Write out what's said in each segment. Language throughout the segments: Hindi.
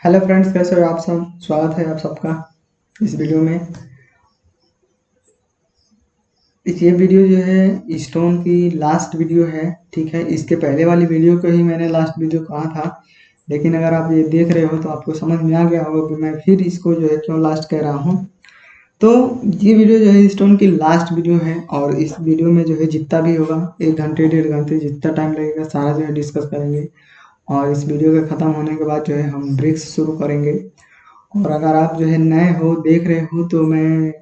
हेलो फ्रेंड्स, कैसे हो आप सब। स्वागत है आप सबका इस वीडियो में। ये वीडियो जो है स्टोन की लास्ट वीडियो है। ठीक है, इसके पहले वाली वीडियो को ही मैंने लास्ट वीडियो कहा था, लेकिन अगर आप ये देख रहे हो तो आपको समझ में आ गया होगा कि मैं फिर इसको जो है क्यों लास्ट कह रहा हूँ। तो ये वीडियो जो है स्टोन की लास्ट वीडियो है, और इस वीडियो में जो है जितना भी होगा 1 घंटे 1.5 घंटे जितना टाइम लगेगा सारा जो है डिस्कस करेंगे। और इस वीडियो के ख़त्म होने के बाद जो है हम ब्रिक्स शुरू करेंगे। और अगर आप जो है नए हो, देख रहे हो, तो मैं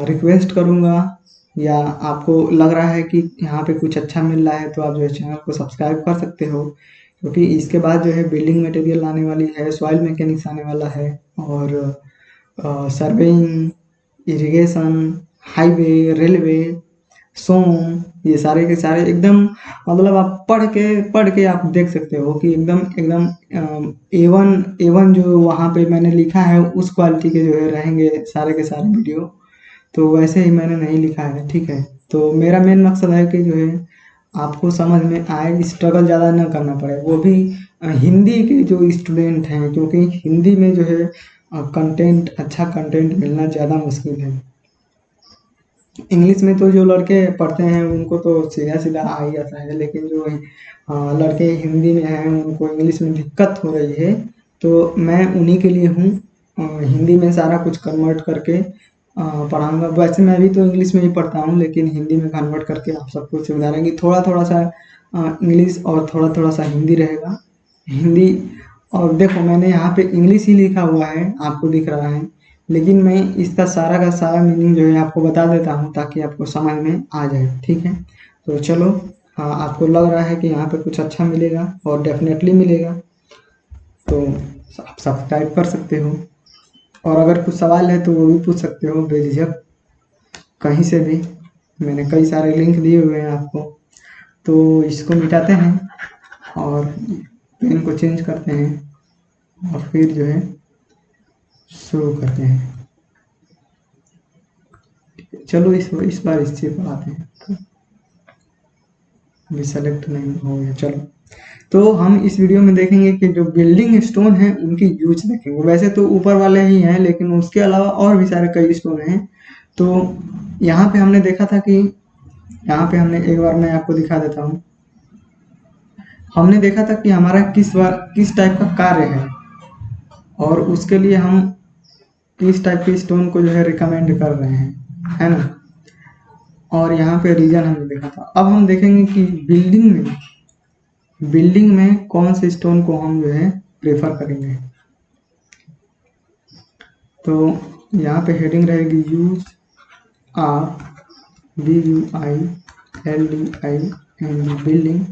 रिक्वेस्ट करूँगा, या आपको लग रहा है कि यहाँ पे कुछ अच्छा मिल रहा है तो आप जो है चैनल को सब्सक्राइब कर सकते हो, क्योंकि इसके बाद जो है बिल्डिंग मटेरियल आने वाली है, सॉइल मैकेनिक्स आने वाला है, और सर्वेइंग, इरिगेशन, हाईवे, रेलवे, सोम, ये सारे के सारे एकदम, मतलब आप पढ़ के आप देख सकते हो कि एकदम एकदम एवन एवन जो वहाँ पे मैंने लिखा है उस क्वालिटी के जो है रहेंगे सारे के सारे वीडियो। तो वैसे ही मैंने नहीं लिखा है, ठीक है। तो मेरा मेन मकसद है कि जो है आपको समझ में आए, स्ट्रगल ज़्यादा ना करना पड़े, वो भी हिंदी के जो स्टूडेंट हैं, क्योंकि हिंदी में जो है कंटेंट, अच्छा कंटेंट मिलना ज़्यादा मुश्किल है। इंग्लिश में तो जो लड़के पढ़ते हैं उनको तो सीधा सीधा आ ही जाता है, लेकिन जो लड़के हिंदी में हैं उनको इंग्लिश में दिक्कत हो रही है। तो मैं उन्हीं के लिए हूँ, हिंदी में सारा कुछ कन्वर्ट करके पढ़ाऊँगा। वैसे मैं भी तो इंग्लिश में ही पढ़ता हूँ, लेकिन हिंदी में कन्वर्ट करके आप सबको सुविधा रहेगी। थोड़ा-थोड़ा सा इंग्लिश और थोड़ा-थोड़ा सा हिंदी रहेगा। हिंदी, और देखो मैंने यहाँ पे इंग्लिश ही लिखा हुआ है, आपको दिख रहा है, लेकिन मैं इसका सारा का सारा मीनिंग जो है आपको बता देता हूँ ताकि आपको समझ में आ जाए, ठीक है। तो चलो, आपको लग रहा है कि यहाँ पे कुछ अच्छा मिलेगा, और डेफिनेटली मिलेगा, तो आप सब्सक्राइब कर सकते हो। और अगर कुछ सवाल है तो वो भी पूछ सकते हो बेझिझक, कहीं से भी। मैंने कई सारे लिंक दिए हुए हैं आपको। तो इसको मिटाते हैं और पेन को चेंज करते हैं, और फिर जो है शुरू करते हैं। चलो इस बार इस चीज पर आते हैं। अभी सेलेक्ट नहीं हो गया, चलो। तो हम इस वीडियो में देखेंगे कि जो बिल्डिंग स्टोन है उनकी यूज देखेंगे। वैसे तो ऊपर वाले ही हैं, लेकिन उसके अलावा और भी सारे कई स्टोन हैं। तो यहाँ पे हमने देखा था कि, यहाँ पे हमने एक बार मैं आपको दिखा देता हूँ। हमने देखा था कि हमारा किस टाइप का कार्य है, और उसके लिए हम किस टाइप के स्टोन को जो है रिकमेंड कर रहे हैं, है ना। और यहाँ पे रीजन हमने देखा था। अब हम देखेंगे कि बिल्डिंग में कौन से स्टोन को हम जो है प्रेफर करेंगे। तो यहाँ पे हेडिंग रहेगी use of BUILDING building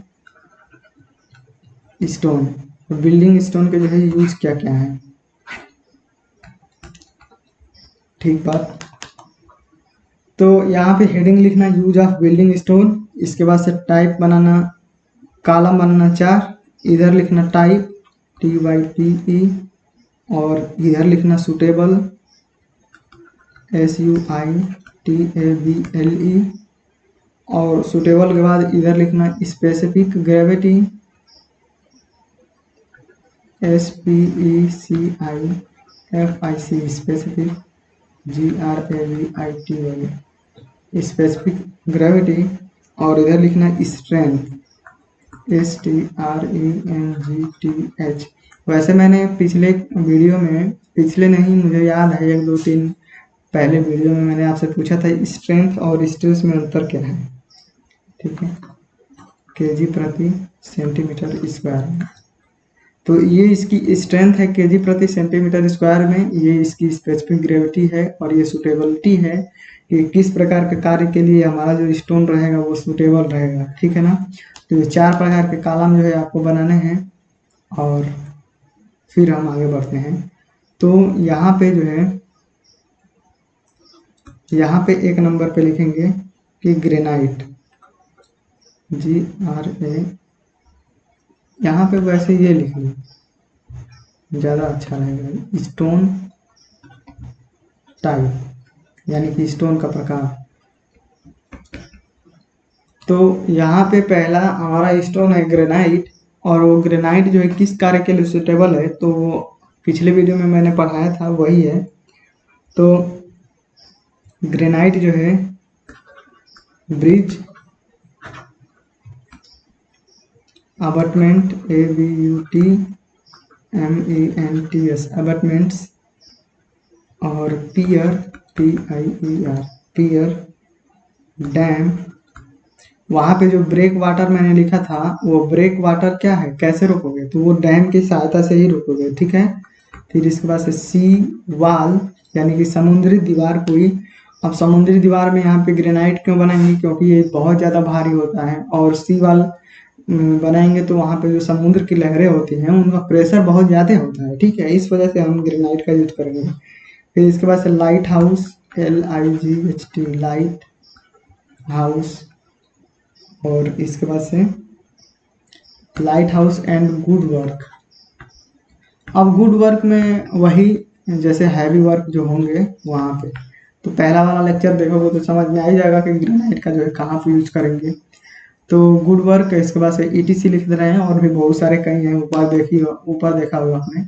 stone. Building stone के जो है यूज क्या क्या है, ठीक बात। तो यहाँ पे हेडिंग लिखना यूज ऑफ बिल्डिंग स्टोन, इसके बाद से टाइप बनाना, कॉलम बनाना 4, इधर लिखना टाइप TYPE, और इधर लिखना सुटेबल SUITABLE, और सुटेबल के बाद इधर लिखना specific gravity SPECIFIC, specific GRAVITY, specific gravity, और इधर लिखना स्ट्रेंथ STRENGTH। वैसे मैंने पिछले वीडियो में, पिछले नहीं, मुझे याद है 1 2 3 पहले वीडियो में मैंने आपसे पूछा था स्ट्रेंथ और स्ट्रेस में अंतर क्या है, ठीक है, केजी प्रति सेंटीमीटर स्क्वायर। तो ये इसकी स्ट्रेंथ है केजी प्रति सेंटीमीटर स्क्वायर में, ये इसकी स्पेसिफिक ग्रेविटी है, और ये सुटेबिलिटी है कि किस प्रकार के कार्य के लिए हमारा जो स्टोन रहेगा वो सुटेबल रहेगा, ठीक है ना। तो ये 4 प्रकार के कॉलम जो है आपको बनाने हैं, और फिर हम आगे बढ़ते हैं। तो यहाँ पे जो है, यहाँ पे 1 नंबर पे लिखेंगे कि ग्रेनाइट, GRA। यहाँ पे वैसे ये लिख लो, ज़्यादा अच्छा रहेगा। स्टोन टाइप, यानी कि स्टोन का प्रकार। तो यहाँ पे पहला हमारा स्टोन है ग्रेनाइट, और वो ग्रेनाइट जो है किस कार्य के लिए सुटेबल है, तो पिछले वीडियो में मैंने पढ़ाया था वही है। तो ग्रेनाइट जो है ब्रिज अबटमेंट ABUTMENTS अबटमेंट्स और पियर PIER पियर डैम। वहाँ पे जो ब्रेक वाटर मैंने लिखा था वो ब्रेक वाटर क्या है, कैसे रोकोगे, तो वो डैम की सहायता से ही रोकोगे, ठीक है। फिर इसके बाद से सी वाल यानी कि समुद्री दीवार कोई। अब समुद्री दीवार में यहाँ पे ग्रेनाइट क्यों बनाएंगे, क्योंकि ये बहुत ज़्यादा भारी होता है, और सी वाल बनाएंगे तो वहाँ पे जो समुद्र की लहरें होती हैं उनका प्रेशर बहुत ज़्यादा होता है, ठीक है। इस वजह से हम ग्रेनाइट का यूज करेंगे। फिर इसके बाद से light house LIGHT light house, और इसके बाद से light house and good work. अब गुड वर्क में वही जैसे हैवी वर्क जो होंगे वहाँ पे, तो पहला वाला लेक्चर देखोगे तो समझ में आ ही जाएगा कि ग्रेनाइट का जो है कहाँ पे यूज करेंगे। तो गुड वर्क, इसके बाद से ETC लिख दे रहे हैं, और भी बहुत सारे कई हैं, ऊपर देखा होगा आपने।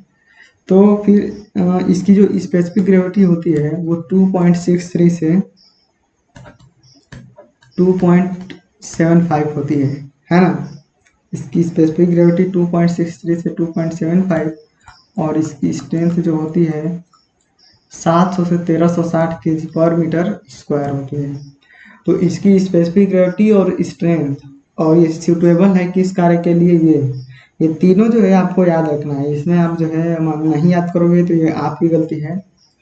तो फिर इसकी जो स्पेसिफिक ग्रेविटी होती है वो 2.63 से 2.75 होती है ना। इसकी स्पेसिफिक ग्रेविटी 2.63 से 2.75, और इसकी स्ट्रेंथ जो होती है 700 से 1360 kg पर मीटर स्क्वायर होती है। तो इसकी स्पेसिफिक ग्रेविटी और स्ट्रेंथ, और ये सूटेबल है किस कार्य के लिए, ये तीनों जो है आपको याद रखना है। इसमें आप जो है नहीं याद करोगे तो ये आपकी गलती है,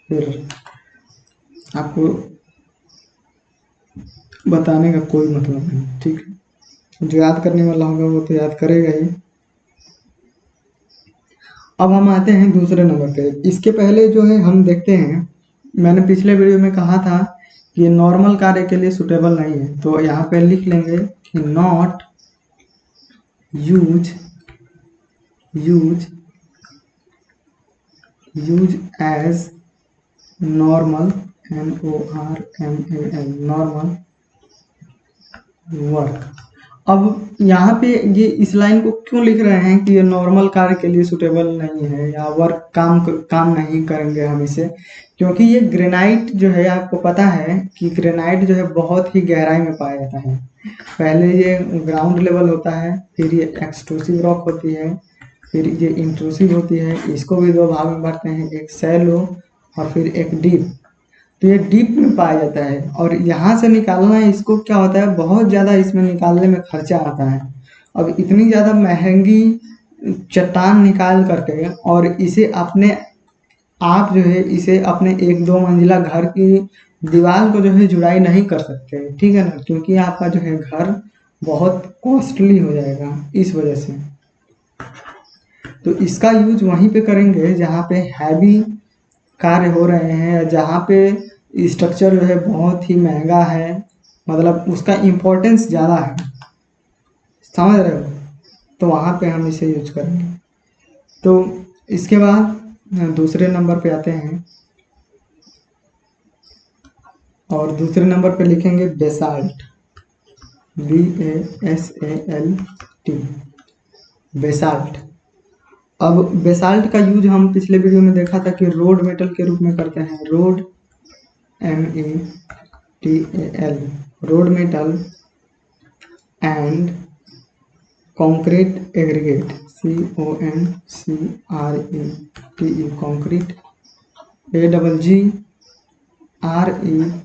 फिर आपको बताने का कोई मतलब नहीं, ठीक है। जो याद करने वाला होगा वो तो याद करेगा ही। अब हम आते हैं दूसरे नंबर पे। इसके पहले जो है हम देखते हैं, मैंने पिछले वीडियो में कहा था कि ये नॉर्मल कार्य के लिए सुटेबल नहीं है, तो यहाँ पे लिख लेंगे कि not use as normal NORMAL normal work. अब यहाँ पे ये इस लाइन को क्यों लिख रहे हैं कि ये नॉर्मल कार्य के लिए सुटेबल नहीं है या वर्क काम नहीं करेंगे हम इसे, क्योंकि ये ग्रेनाइट जो है आपको पता है कि ग्रेनाइट जो है बहुत ही गहराई में पाया जाता है। पहले ये ग्राउंड लेवल होता है, फिर ये एक्सट्रूसिव रॉक होती है, फिर ये इंट्रूसिव होती है। इसको भी दो भाग में बांटते हैं, एक सैलो और फिर एक डीप। तो ये डीप में पाया जाता है, और यहाँ से निकालना है इसको क्या होता है, बहुत ज़्यादा इसमें निकालने में खर्चा आता है। अब इतनी ज़्यादा महंगी चट्टान निकाल करके और इसे अपने आप जो है इसे अपने 1-2 मंजिला घर की दीवार को जो है जुड़ाई नहीं कर सकते, ठीक है ना, क्योंकि आपका जो है घर बहुत कॉस्टली हो जाएगा इस वजह से। तो इसका यूज वहीं पे करेंगे जहाँ पे हैवी कार्य हो रहे हैं, जहाँ पे स्ट्रक्चर जो है बहुत ही महंगा है, मतलब उसका इम्पोर्टेंस ज़्यादा है, समझ रहे हो, तो वहाँ पे हम इसे यूज करेंगे। तो इसके बाद दूसरे नंबर पे आते हैं, और दूसरे नंबर पे लिखेंगे बेसाल्ट BASALT बेसाल्ट। अब बेसाल्ट का यूज हम पिछले वीडियो में देखा था कि रोड मेटल के रूप में करते हैं, road METAL road metal and concrete aggregate CONCRETE concrete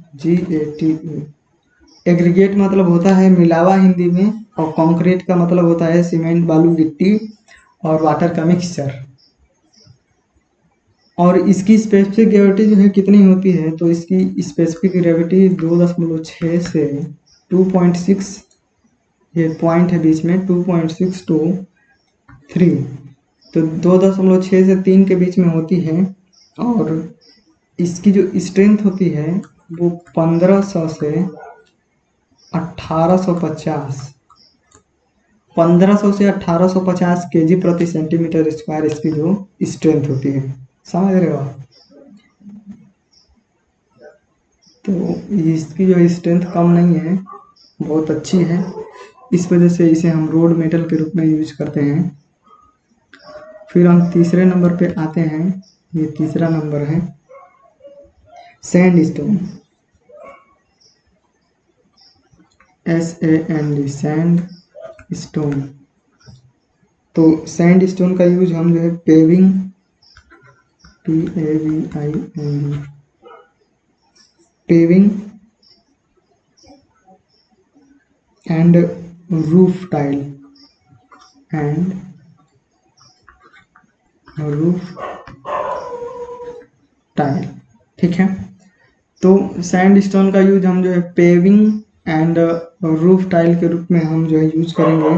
AGGREGATE। Aggregate मतलब होता है मिलावा हिंदी में, और कंक्रीट का मतलब होता है सीमेंट बालू गिट्टी और वाटर का मिक्सचर। और इसकी स्पेसिफिक ग्रेविटी जो है कितनी होती है, तो इसकी स्पेसिफिक ग्रेविटी 2.6 से 2.6, ये पॉइंट है बीच में 2.6 to 3, तो 2.6 से 3 के बीच में होती है। और इसकी जो स्ट्रेंथ होती है वो 1500 से 1850 kg प्रति सेंटीमीटर स्क्वायर इसकी जो स्ट्रेंथ होती है, समझ रहे हो आप। तो इसकी जो स्ट्रेंथ कम नहीं है, बहुत अच्छी है, इस वजह से इसे हम रोड मेटल के रूप में यूज करते हैं। फिर हम तीसरे नंबर पे आते हैं, ये तीसरा नंबर है सैंडस्टोन, SAND, सैंड स्टोन। तो सैंड स्टोन का यूज हम जो है paving, PAVING, paving and roof tile and roof tile, ठीक है। तो सैंड स्टोन का यूज हम जो है पेविंग एंड रूफ टाइल के रूप में हम जो है यूज करेंगे।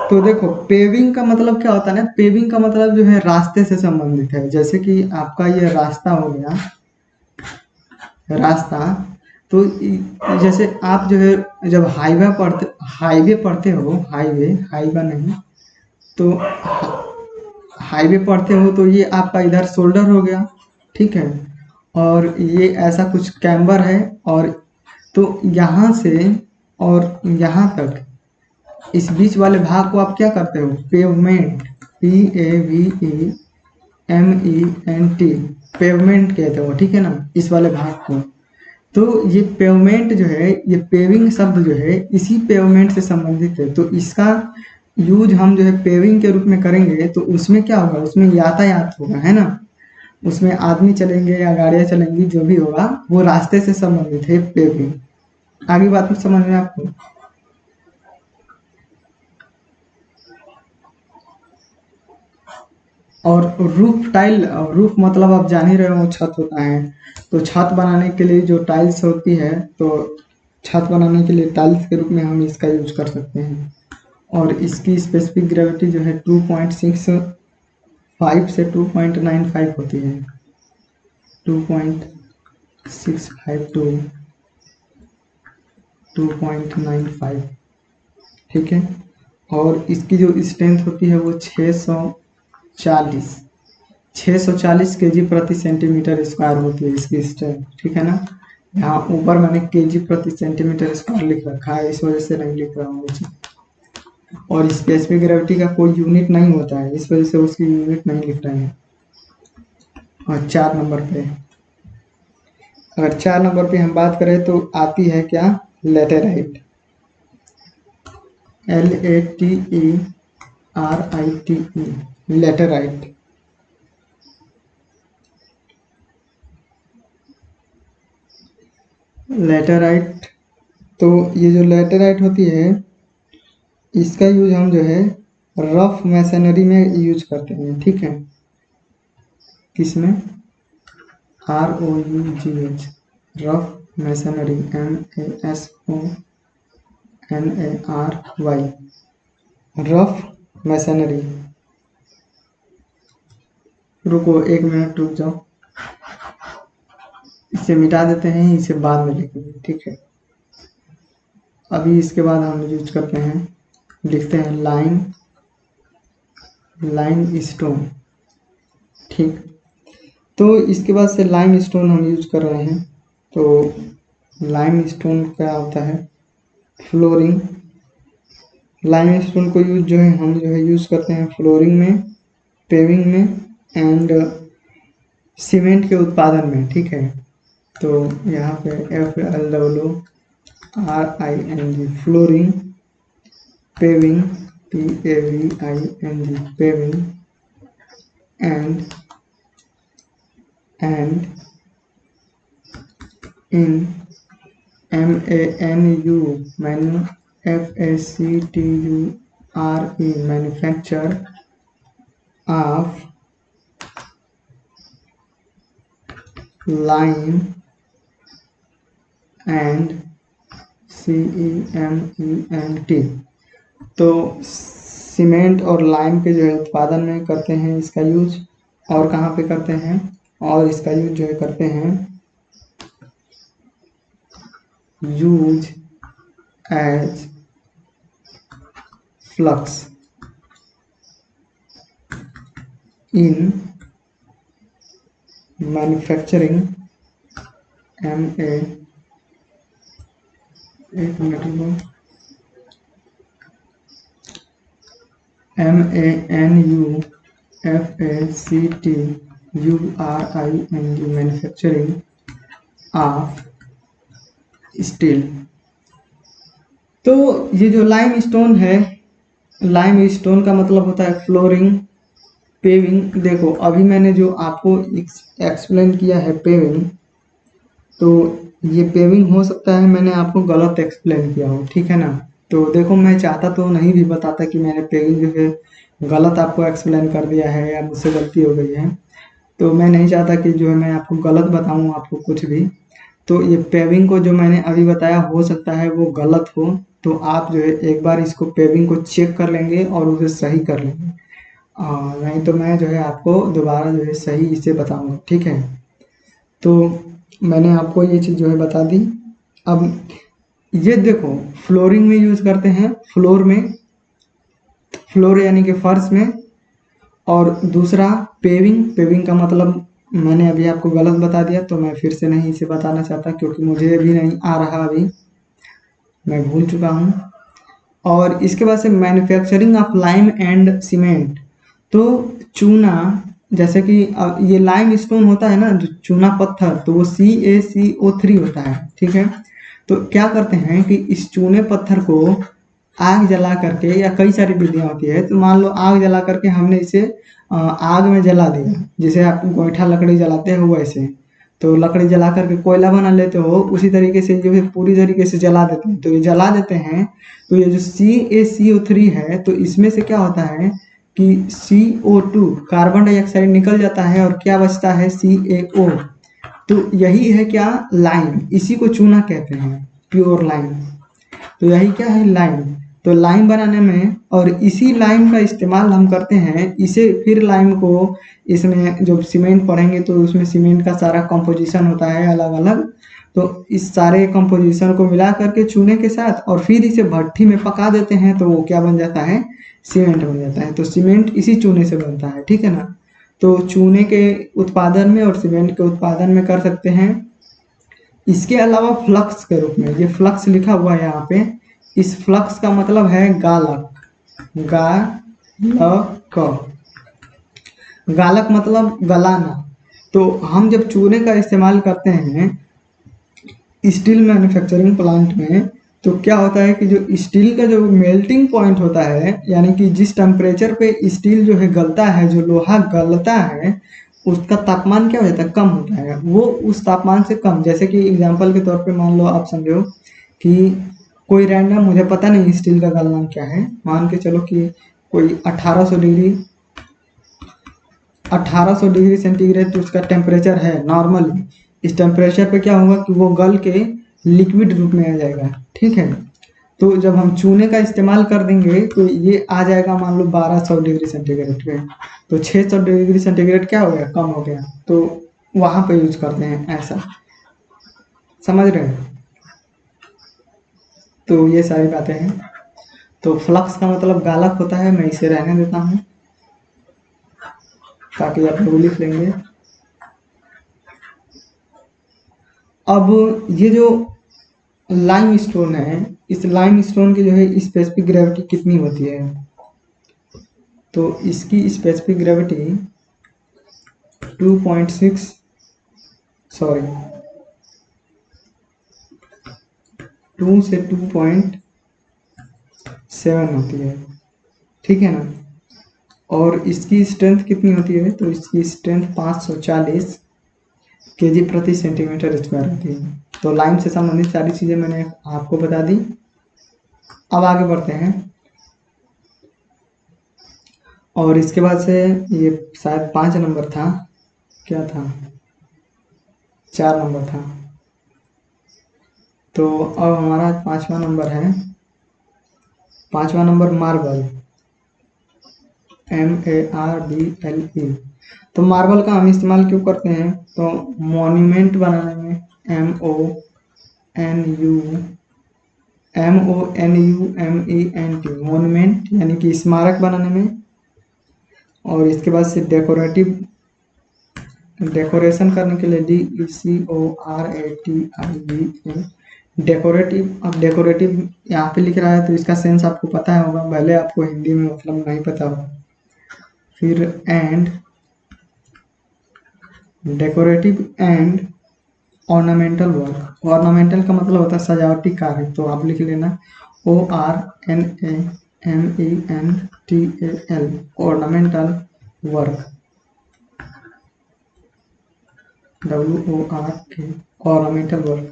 तो देखो पेविंग का मतलब क्या होता है ना, पेविंग का मतलब जो है रास्ते से संबंधित है। जैसे कि आपका ये रास्ता हो गया, रास्ता, तो जैसे आप जो है जब हाईवे पढ़ते हो, हाईवे नहीं, तो हाईवे पढ़ते हो तो ये आपका इधर शोल्डर हो गया, ठीक है, और ये ऐसा कुछ कैम्बर है, और तो यहाँ से और यहाँ तक इस बीच वाले भाग को आप क्या करते हो, पेवमेंट, PAVEMENT, पेवमेंट कहते हो, ठीक है ना, इस वाले भाग को। तो ये पेवमेंट जो है, ये पेविंग शब्द जो है इसी पेवमेंट से संबंधित है। तो इसका यूज हम जो है पेविंग के रूप में करेंगे, तो उसमें क्या होगा, उसमें यातायात होगा, है ना, उसमें आदमी चलेंगे या गाड़ियां चलेंगी, जो भी होगा वो रास्ते से संबंधित है पेविंग। आगे बात में समझ में आपको? और रूफ टाइल, रूफ मतलब आप जान ही रहे हो, छत होता है। तो छत बनाने के लिए जो टाइल्स होती है, तो छत बनाने के लिए टाइल्स के रूप में हम इसका यूज कर सकते हैं। और इसकी स्पेसिफिक ग्रेविटी जो है 2.65 से 2.95 होती है, 2.65 टू 2.95, ठीक है। और इसकी जो स्ट्रेंथ होती है वो 640 केजी प्रति सेंटीमीटर स्क्वायर होती है इसकी स्ट्रेंथ, ठीक है ना। यहाँ ऊपर मैंने केजी प्रति सेंटीमीटर स्क्वायर लिख रखा है, इस वजह से नहीं लिख रहा हूँ। और स्पेसिफिक ग्रेविटी का कोई यूनिट नहीं होता है, इस वजह से उसकी यूनिट नहीं लिख रहे हैं। और 4 नंबर पे, अगर 4 नंबर पे हम बात करें तो आती है क्या, लेटेराइट, LATERITE, लेटेराइट। लेटेराइट, तो ये जो लेटेराइट होती है, इसका यूज हम जो है रफ मैसनरी में यूज करते हैं, ठीक है। किसमें, ROUGH, rough masonry, MASONARY, rough masonry. रुको 1 मिनट रुक जाओ, इसे मिटा देते हैं, इसे बाद में लिखेंगे, ठीक है। अभी इसके बाद हम यूज करते हैं, लिखते हैं लाइम स्टोन, ठीक। तो इसके बाद से लाइम स्टोन हम यूज कर रहे हैं। तो लाइम स्टोन क्या होता है, फ्लोरिंग। लाइम स्टोन को यूज जो है हम जो है यूज करते हैं फ्लोरिंग में, पेविंग में एंड सीमेंट के उत्पादन में, ठीक है। तो यहाँ पे FLORING, flooring, paving, PAVING, paving and in MANU, FACTURE, manufacture of lime and CEMENT। तो सीमेंट और लाइम के जो है उत्पादन में करते हैं इसका यूज। और कहाँ पे करते हैं, और इसका यूज जो है करते हैं, use as flux in manufacturing, एक मिनट रुको, MANU FACTURING manufacturing of steel. तो ये जो लाइम स्टोन है, लाइम स्टोन का मतलब होता है फ्लोरिंग, पेविंग। देखो अभी मैंने जो आपको एक्सप्लेन किया है पेविंग, तो ये पेविंग हो सकता है मैंने आपको गलत एक्सप्लेन किया हो, ठीक है ना। तो देखो मैं चाहता तो नहीं भी बताता कि मैंने पेविंग जो है गलत आपको एक्सप्लेन कर दिया है या मुझसे गलती हो गई है। तो मैं नहीं चाहता कि जो है मैं आपको गलत बताऊं आपको कुछ भी। तो ये पेविंग को जो मैंने अभी बताया हो सकता है वो गलत हो, तो आप जो है एक बार इसको पेविंग को चेक कर लेंगे और उसे सही कर लेंगे। नहीं तो मैं जो है आपको दोबारा जो है सही इसे बताऊंगा, ठीक है। तो मैंने आपको ये चीज़ जो है बता दी। अब ये देखो फ्लोरिंग में यूज करते हैं, फ्लोर में, फ्लोर यानी कि फर्श में। और दूसरा पेविंग, पेविंग का मतलब मैंने अभी आपको गलत बता दिया, तो मैं फिर से नहीं इसे बताना चाहता क्योंकि मुझे भी नहीं आ रहा, अभी मैं भूल चुका हूँ। और इसके बाद से manufacturing of lime and cement. तो चूना, जैसे कि ये लाइम स्टोन होता है ना, जो चूना पत्थर, तो वो CaCO3 होता है, ठीक है। तो क्या करते हैं कि इस चूने पत्थर को आग जला करके, या कई सारी विधियां होती है, तो मान लो आग जला करके हमने इसे आग में जला दिया, जैसे आप गोईठा लकड़ी जलाते हो वैसे। तो लकड़ी जला करके कोयला बना लेते हो, उसी तरीके से जो है पूरी तरीके से जला देते हैं। तो ये जला देते हैं, तो ये जो CaCO3 है, तो इसमें से क्या होता है कि CO2 कार्बन डाइऑक्साइड निकल जाता है, और क्या बचता है CaO। तो यही है क्या, लाइम, इसी को चूना कहते हैं, प्योर लाइम। तो यही क्या है, लाइम। तो लाइम बनाने में, और इसी लाइम का इस्तेमाल हम करते हैं, इसे फिर लाइम को इसमें जब सीमेंट पढ़ेंगे तो उसमें सीमेंट का सारा कंपोजिशन होता है अलग अलग। तो इस सारे कंपोजिशन को मिला करके चूने के साथ, और फिर इसे भट्ठी में पका देते हैं, तो वो क्या बन जाता है, सीमेंट बन जाता है। तो सीमेंट इसी चूने से बनता है, ठीक है ना। तो चूने के उत्पादन में और सीमेंट के उत्पादन में कर सकते हैं। इसके अलावा फ्लक्स के रूप में, ये फ्लक्स लिखा हुआ है यहाँ पे, इस फ्लक्स का मतलब है गालक, गालक, गालक मतलब गलाना। तो हम जब चूने का इस्तेमाल करते हैं स्टील मैन्युफैक्चरिंग प्लांट में, तो क्या होता है कि जो स्टील का जो मेल्टिंग पॉइंट होता है, यानी कि जिस टेम्परेचर पे स्टील जो है गलता है, जो लोहा गलता है, उसका तापमान क्या हो जाता है, कम होता है। वो उस तापमान से कम, जैसे कि एग्जांपल के तौर पे मान लो, आप समझो कि कोई रैंडम, मुझे पता नहीं स्टील का गलनांक क्या है, मान के चलो कि कोई 1800 डिग्री सेंटीग्रेड उसका टेम्परेचर है नॉर्मली। इस टेम्परेचर पे क्या होगा कि वो गल के लिक्विड रूप में आ जाएगा, ठीक है। तो जब हम चूने का इस्तेमाल कर देंगे तो ये आ जाएगा मान लो 1200 डिग्री सेंटीग्रेड पे। तो 600 डिग्री सेंटीग्रेड क्या हो गया, कम हो गया। तो वहां पे यूज करते हैं ऐसा, समझ रहे हैं। तो ये सारी बातें हैं। तो फ्लक्स का मतलब गालक होता है, मैं इसे रहने देता हूँ ताकि आप लोग लिख लेंगे। अब ये जो लाइम स्टोन है, इस लाइम स्टोन की जो है स्पेसिफिक ग्रेविटी कितनी होती है, तो इसकी स्पेसिफिक ग्रेविटी 2.6 सॉरी 2 से 2.7 होती है, ठीक है ना। और इसकी स्ट्रेंथ कितनी होती है, तो इसकी स्ट्रेंथ 540 केजी प्रति सेंटीमीटर स्क्वायर होती है। तो लाइम से संबंधित सारी चीजें मैंने आपको बता दी। अब आगे बढ़ते हैं। और इसके बाद से ये शायद 5 नंबर था, क्या था, 4 नंबर था। तो अब हमारा 5वां नंबर है, 5वां नंबर मार्बल, MARBLE। तो मार्बल का हम इस्तेमाल क्यों करते हैं, तो मॉन्यूमेंट बनाने में, MONUMENT, मॉन्यूमेंट यानी कि स्मारक बनाने में। और इसके बाद से डेकोरेशन करने के लिए, DECORATIVE, डेकोरेटिव। अब डेकोरेटिव यहाँ पे लिख रहा है, तो इसका सेंस आपको पता होगा, पहले आपको हिंदी में मतलब नहीं पता होगा, फिर and decorative and ornamental work. Ornamental का मतलब होता है सजावटी कार्य, तो आप लिख लेना ORNAMENTAL ornamental work, WORK ornamental work.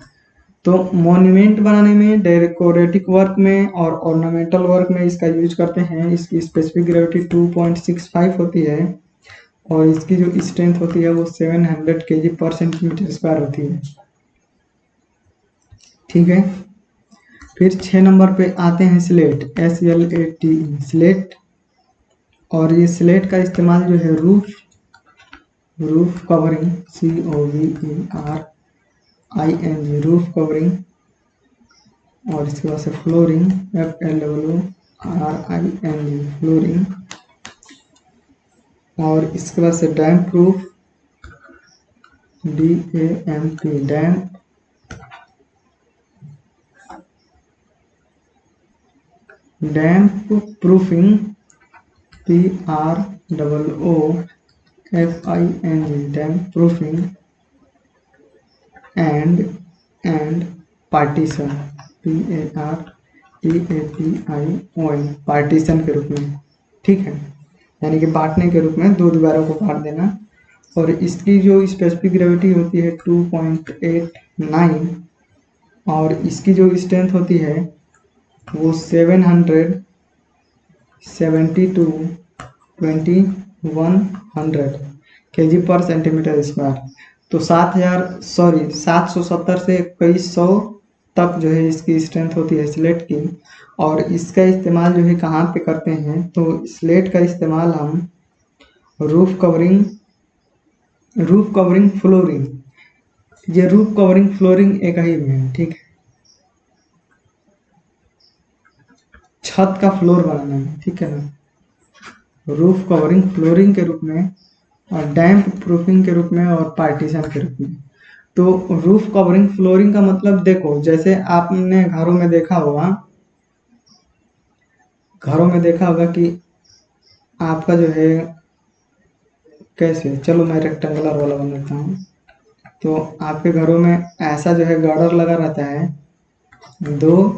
तो मॉन्यूमेंट बनाने में, डेकोरेटिव वर्क में और ऑर्नामेंटल वर्क में इसका यूज करते हैं। इसकी स्पेसिफिक ग्रेविटी 2.65 होती है और इसकी जो स्ट्रेंथ होती है वो 700 kg पर सेंटीमीटर स्क्वायर होती है। ठीक है, फिर 6 नंबर पे आते हैं स्लेट, SLATE स्लेट। और ये स्लेट का इस्तेमाल जो है roof covering, COVERING roof covering, और इसके बाद से फ्लोरिंग, FLORING फ्लोरिंग, और इसके बाद से damp proof, DAMP damp, damp proofing, PROOFING damp proofing, and partition, PARTITION partition के रूप में। ठीक है, यानी कि बांटने के रूप में, दो दीवारों को काट देना। और इसकी जो स्पेसिफिक ग्रेविटी होती है 2.89 और इसकी जो स्ट्रेंथ होती है वो 772 kg पर सेंटीमीटर स्क्वायर। तो 770 से 2100 तक जो है इसकी स्ट्रेंथ होती है स्लेट की। और इसका इस्तेमाल जो है कहाँ पे करते हैं, तो स्लेट का इस्तेमाल हम रूफ कवरिंग फ्लोरिंग, ये रूफ कवरिंग फ्लोरिंग एक ही में है। ठीक है, छत का फ्लोर बनाना है। ठीक है ना, रूफ कवरिंग फ्लोरिंग के रूप में, और डैम्प प्रूफिंग के रूप में, और पार्टीशन के रूप में। तो रूफ कवरिंग फ्लोरिंग का मतलब देखो, जैसे आपने घरों में देखा होगा कि आपका जो है कैसे, चलो मैं रेक्टेंगुलर वाला बना देता हूँ। तो आपके घरों में ऐसा जो है गार्डर लगा रहता है 2,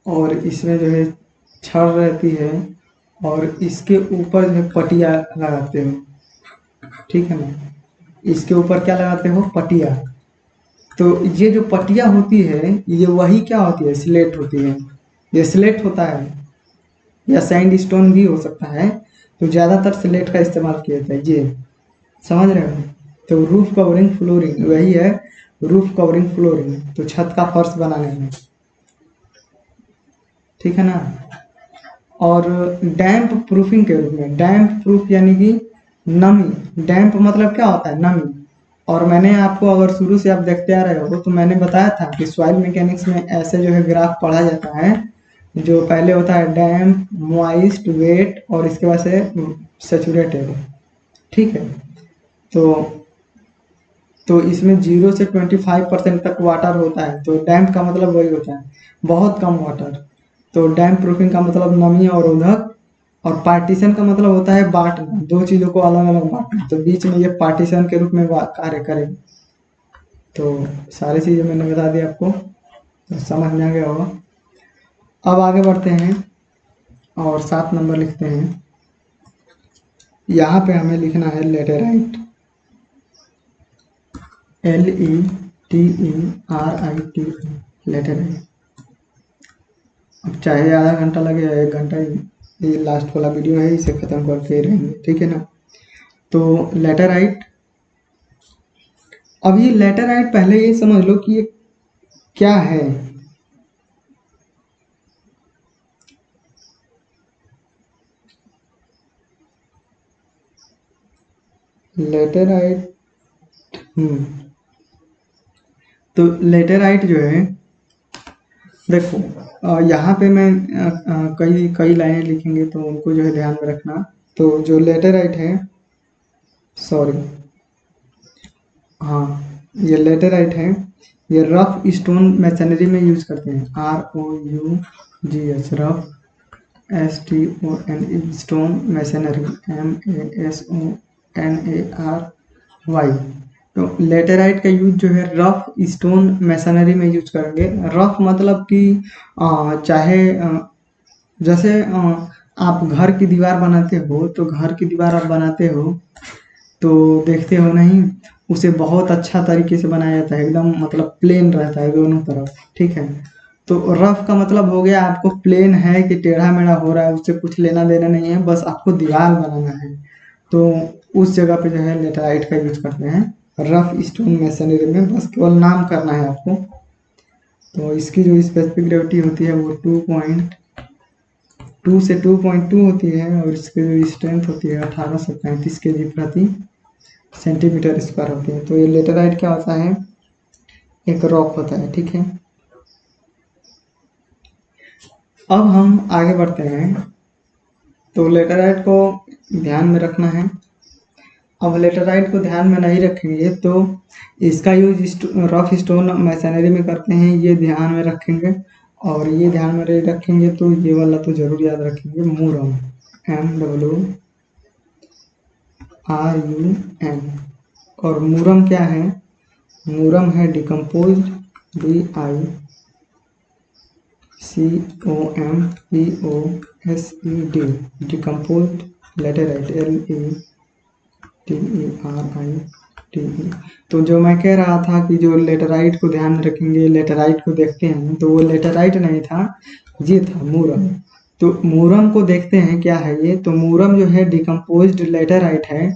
और इसमें जो है छड़ रहती है, और इसके ऊपर जो है पटिया लगाते हो। ठीक है ना, इसके ऊपर क्या लगाते हो, पटिया। तो ये जो पटिया होती है ये वही क्या होती है, स्लेट होती है। ये स्लेट होता है, या सैंड स्टोन भी हो सकता है। तो ज़्यादातर स्लेट का इस्तेमाल किया जाता है, ये समझ रहे हो। तो रूफ कवरिंग फ्लोरिंग वही है, रूफ कवरिंग फ्लोरिंग, तो छत का फर्श बनाने में। ठीक है ना। और डैम्प प्रूफिंग के रूप में, डैम्प प्रूफ यानी कि नमी, डैम्प मतलब क्या होता है, नमी। और मैंने आपको, अगर शुरू से आप देखते आ रहे हो, तो मैंने बताया था कि सॉइल मैकेनिक्स में ऐसे जो है ग्राफ पढ़ा जाता है, जो पहले होता है डैम्प, मॉइस्ट, वेट, और इसके बाद से सैचुरेटेड। ठीक है, तो इसमें 0 से 25% तक वाटर होता है। तो डैम्प का मतलब वही होता है, बहुत कम वाटर। तो डैम्प प्रूफिंग का मतलब नमी अवरोधक, और पार्टीशन का मतलब होता है बांटना, दो चीजों को अलग अलग बांटना। तो बीच में ये पार्टीशन के रूप में कार्य करेगा। तो सारी चीजें मैंने बता दी आपको, तो समझ में आ गया होगा। अब आगे बढ़ते हैं और 7 नंबर लिखते हैं। यहाँ पे हमें लिखना है लेटेराइट, LETERITE लेटेराइट। अब चाहे आधा घंटा लगे या 1 घंटा, ये लास्ट वाला वीडियो है, इसे खत्म करके ही रहेंगे। ठीक है ना। तो लेटेराइट, अब ये लेटेराइट पहले ये समझ लो कि ये क्या है। लेटेराइट, तो लेटेराइट जो है, देखो यहाँ पे मैं कई लाइनें लिखेंगे, तो उनको जो है ध्यान में रखना। तो जो लेटेराइट है, सॉरी, हाँ, ये लेटेराइट है, ये रफ स्टोन मैसनरी में यूज करते हैं, ROUGS rough STONE stone masonry MASONARY। तो लेटेराइट का यूज जो है रफ स्टोन मैसनरी में यूज करेंगे। रफ मतलब कि चाहे जैसे आप घर की दीवार बनाते हो तो घर की दीवार आप बनाते हो तो देखते हो नहीं, उसे बहुत अच्छा तरीके से बनाया जाता है, एकदम मतलब प्लेन रहता है दोनों तरफ, ठीक है। तो रफ का मतलब हो गया आपको प्लेन है कि टेढ़ा मेढ़ा हो रहा है, उससे कुछ लेना देना नहीं है, बस आपको दीवार बनाना है। तो उस जगह पे जो है लेटेराइट का यूज करते हैं रफ स्टोन मैसनरी में, बस केवल नाम करना है आपको। तो इसकी जो स्पेसिफिक ग्रेविटी होती है वो 2.2 से 2.2 होती है और इसकी जो स्ट्रेंथ होती है 1835 kg प्रति सेंटीमीटर स्क्वायर होती है। तो ये लेटेराइट क्या होता है, एक रॉक होता है, ठीक है। अब हम आगे बढ़ते हैं। तो लेटेराइट को ध्यान में रखना है। अब लेटेराइट को ध्यान में नहीं रखेंगे तो इसका यूज रफ स्टोन मैसनरी में करते हैं, ये ध्यान में रखेंगे। और ये ध्यान में नहीं रखेंगे तो ये वाला तो जरूर याद रखेंगे, मूरम, MWRUM। और मूरम क्या है, मूरम है decomposed, DICOMPOSED, decomposed laterite, LATERITE। तो जो मैं कह रहा था कि जो लेटेराइट को ध्यान में रखेंगे, लेटेराइट को देखते हैं, तो वो लेटेराइट नहीं था, ये था मूरम। तो मूरम को देखते हैं क्या है ये। तो मूरम जो है डिकम्पोज्ड लेटेराइट है,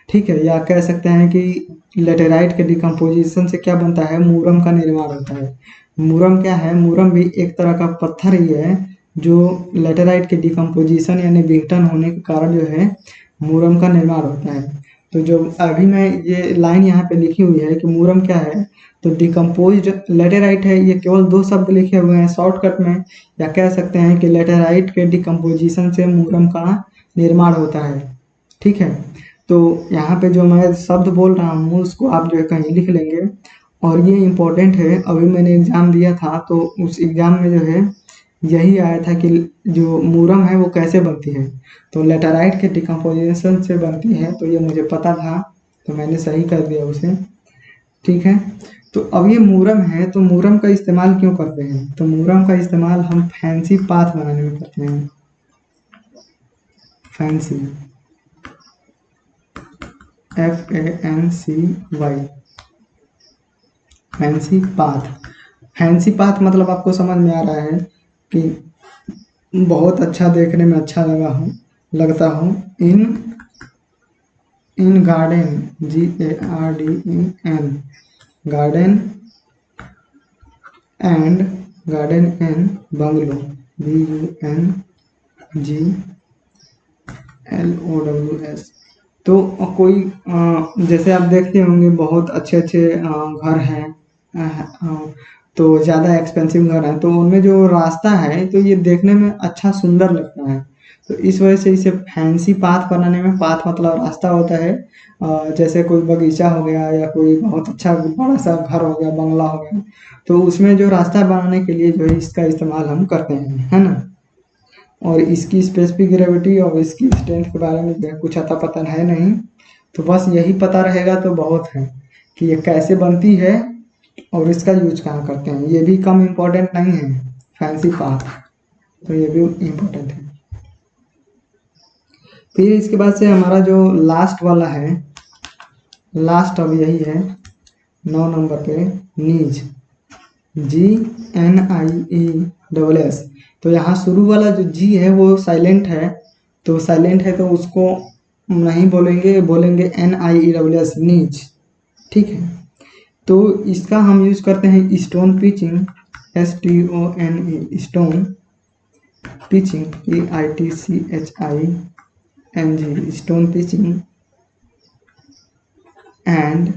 ठीक है। या कह सकते हैं कि लेटेराइट के डिकम्पोजिशन से क्या बनता है, मूरम का निर्माण होता है। मूरम क्या है, मूरम भी एक तरह का पत्थर ही है जो लेटेराइट के डिकम्पोजिशन यानी विघटन होने के कारण जो है मूरम का निर्माण होता है। तो जो अभी मैं ये लाइन यहाँ पे लिखी हुई है कि मूरम क्या है, तो डिकम्पोज्ड लेटेराइट है, ये केवल 2 शब्द लिखे हुए हैं शॉर्टकट में। या कह सकते हैं कि लेटेराइट के डिकम्पोजिशन से मूरम का निर्माण होता है, ठीक है। तो यहाँ पे जो मैं शब्द बोल रहा हूँ उसको आप जो है कहीं लिख लेंगे। और ये इम्पोर्टेंट है, अभी मैंने एग्जाम दिया था तो उस एग्जाम में जो है यही आया था कि जो मूरम है वो कैसे बनती है। तो लेटेराइट के डिकम्पोजिशन से बनती है, तो ये मुझे पता था तो मैंने सही कर दिया उसे, ठीक है। तो अब ये मूरम है, तो मूरम का इस्तेमाल क्यों करते हैं, तो मूरम का इस्तेमाल हम फैंसी पाथ बनाने में करते हैं। Fancy, FANCY, fancy path. Fancy path मतलब आपको समझ में आ रहा है कि बहुत अच्छा, देखने में अच्छा लगता हूँ। इन garden, GARDEN, garden and garden and bungalow, BUNGLOWS। तो कोई जैसे आप देखते होंगे बहुत अच्छे अच्छे घर हैं, तो ज़्यादा एक्सपेंसिव घर हैं, तो उनमें जो रास्ता है तो ये देखने में अच्छा सुंदर लगता है। तो इस वजह से इसे फैंसी पाथ बनाने में, पाथ मतलब रास्ता होता है, जैसे कोई बगीचा हो गया या कोई बहुत अच्छा बड़ा सा घर हो गया, बंगला हो गया, तो उसमें जो रास्ता बनाने के लिए जो है इसका इस्तेमाल हम करते हैं, है ना। और इसकी स्पेसिफिक ग्रेविटी और इसकी स्ट्रेंथ के बारे में जो है कुछ अता पता है नहीं, तो बस यही पता रहेगा तो बहुत है कि ये कैसे बनती है और इसका यूज कहाँ करते हैं। ये भी कम इम्पोर्टेंट नहीं है, फैंसी पाथ, तो ये भी इम्पोर्टेंट है। फिर इसके बाद से हमारा जो लास्ट वाला है, लास्ट अब यही है 9 नंबर पे, नीज, GNIESS। तो यहाँ शुरू वाला जो जी है वो साइलेंट है, तो साइलेंट है तो उसको नहीं बोलेंगे, बोलेंगे NIESS, नीज, ठीक है। तो इसका हम यूज करते हैं stone pitching, STONE, stone pitching, PITCHING, stone pitching and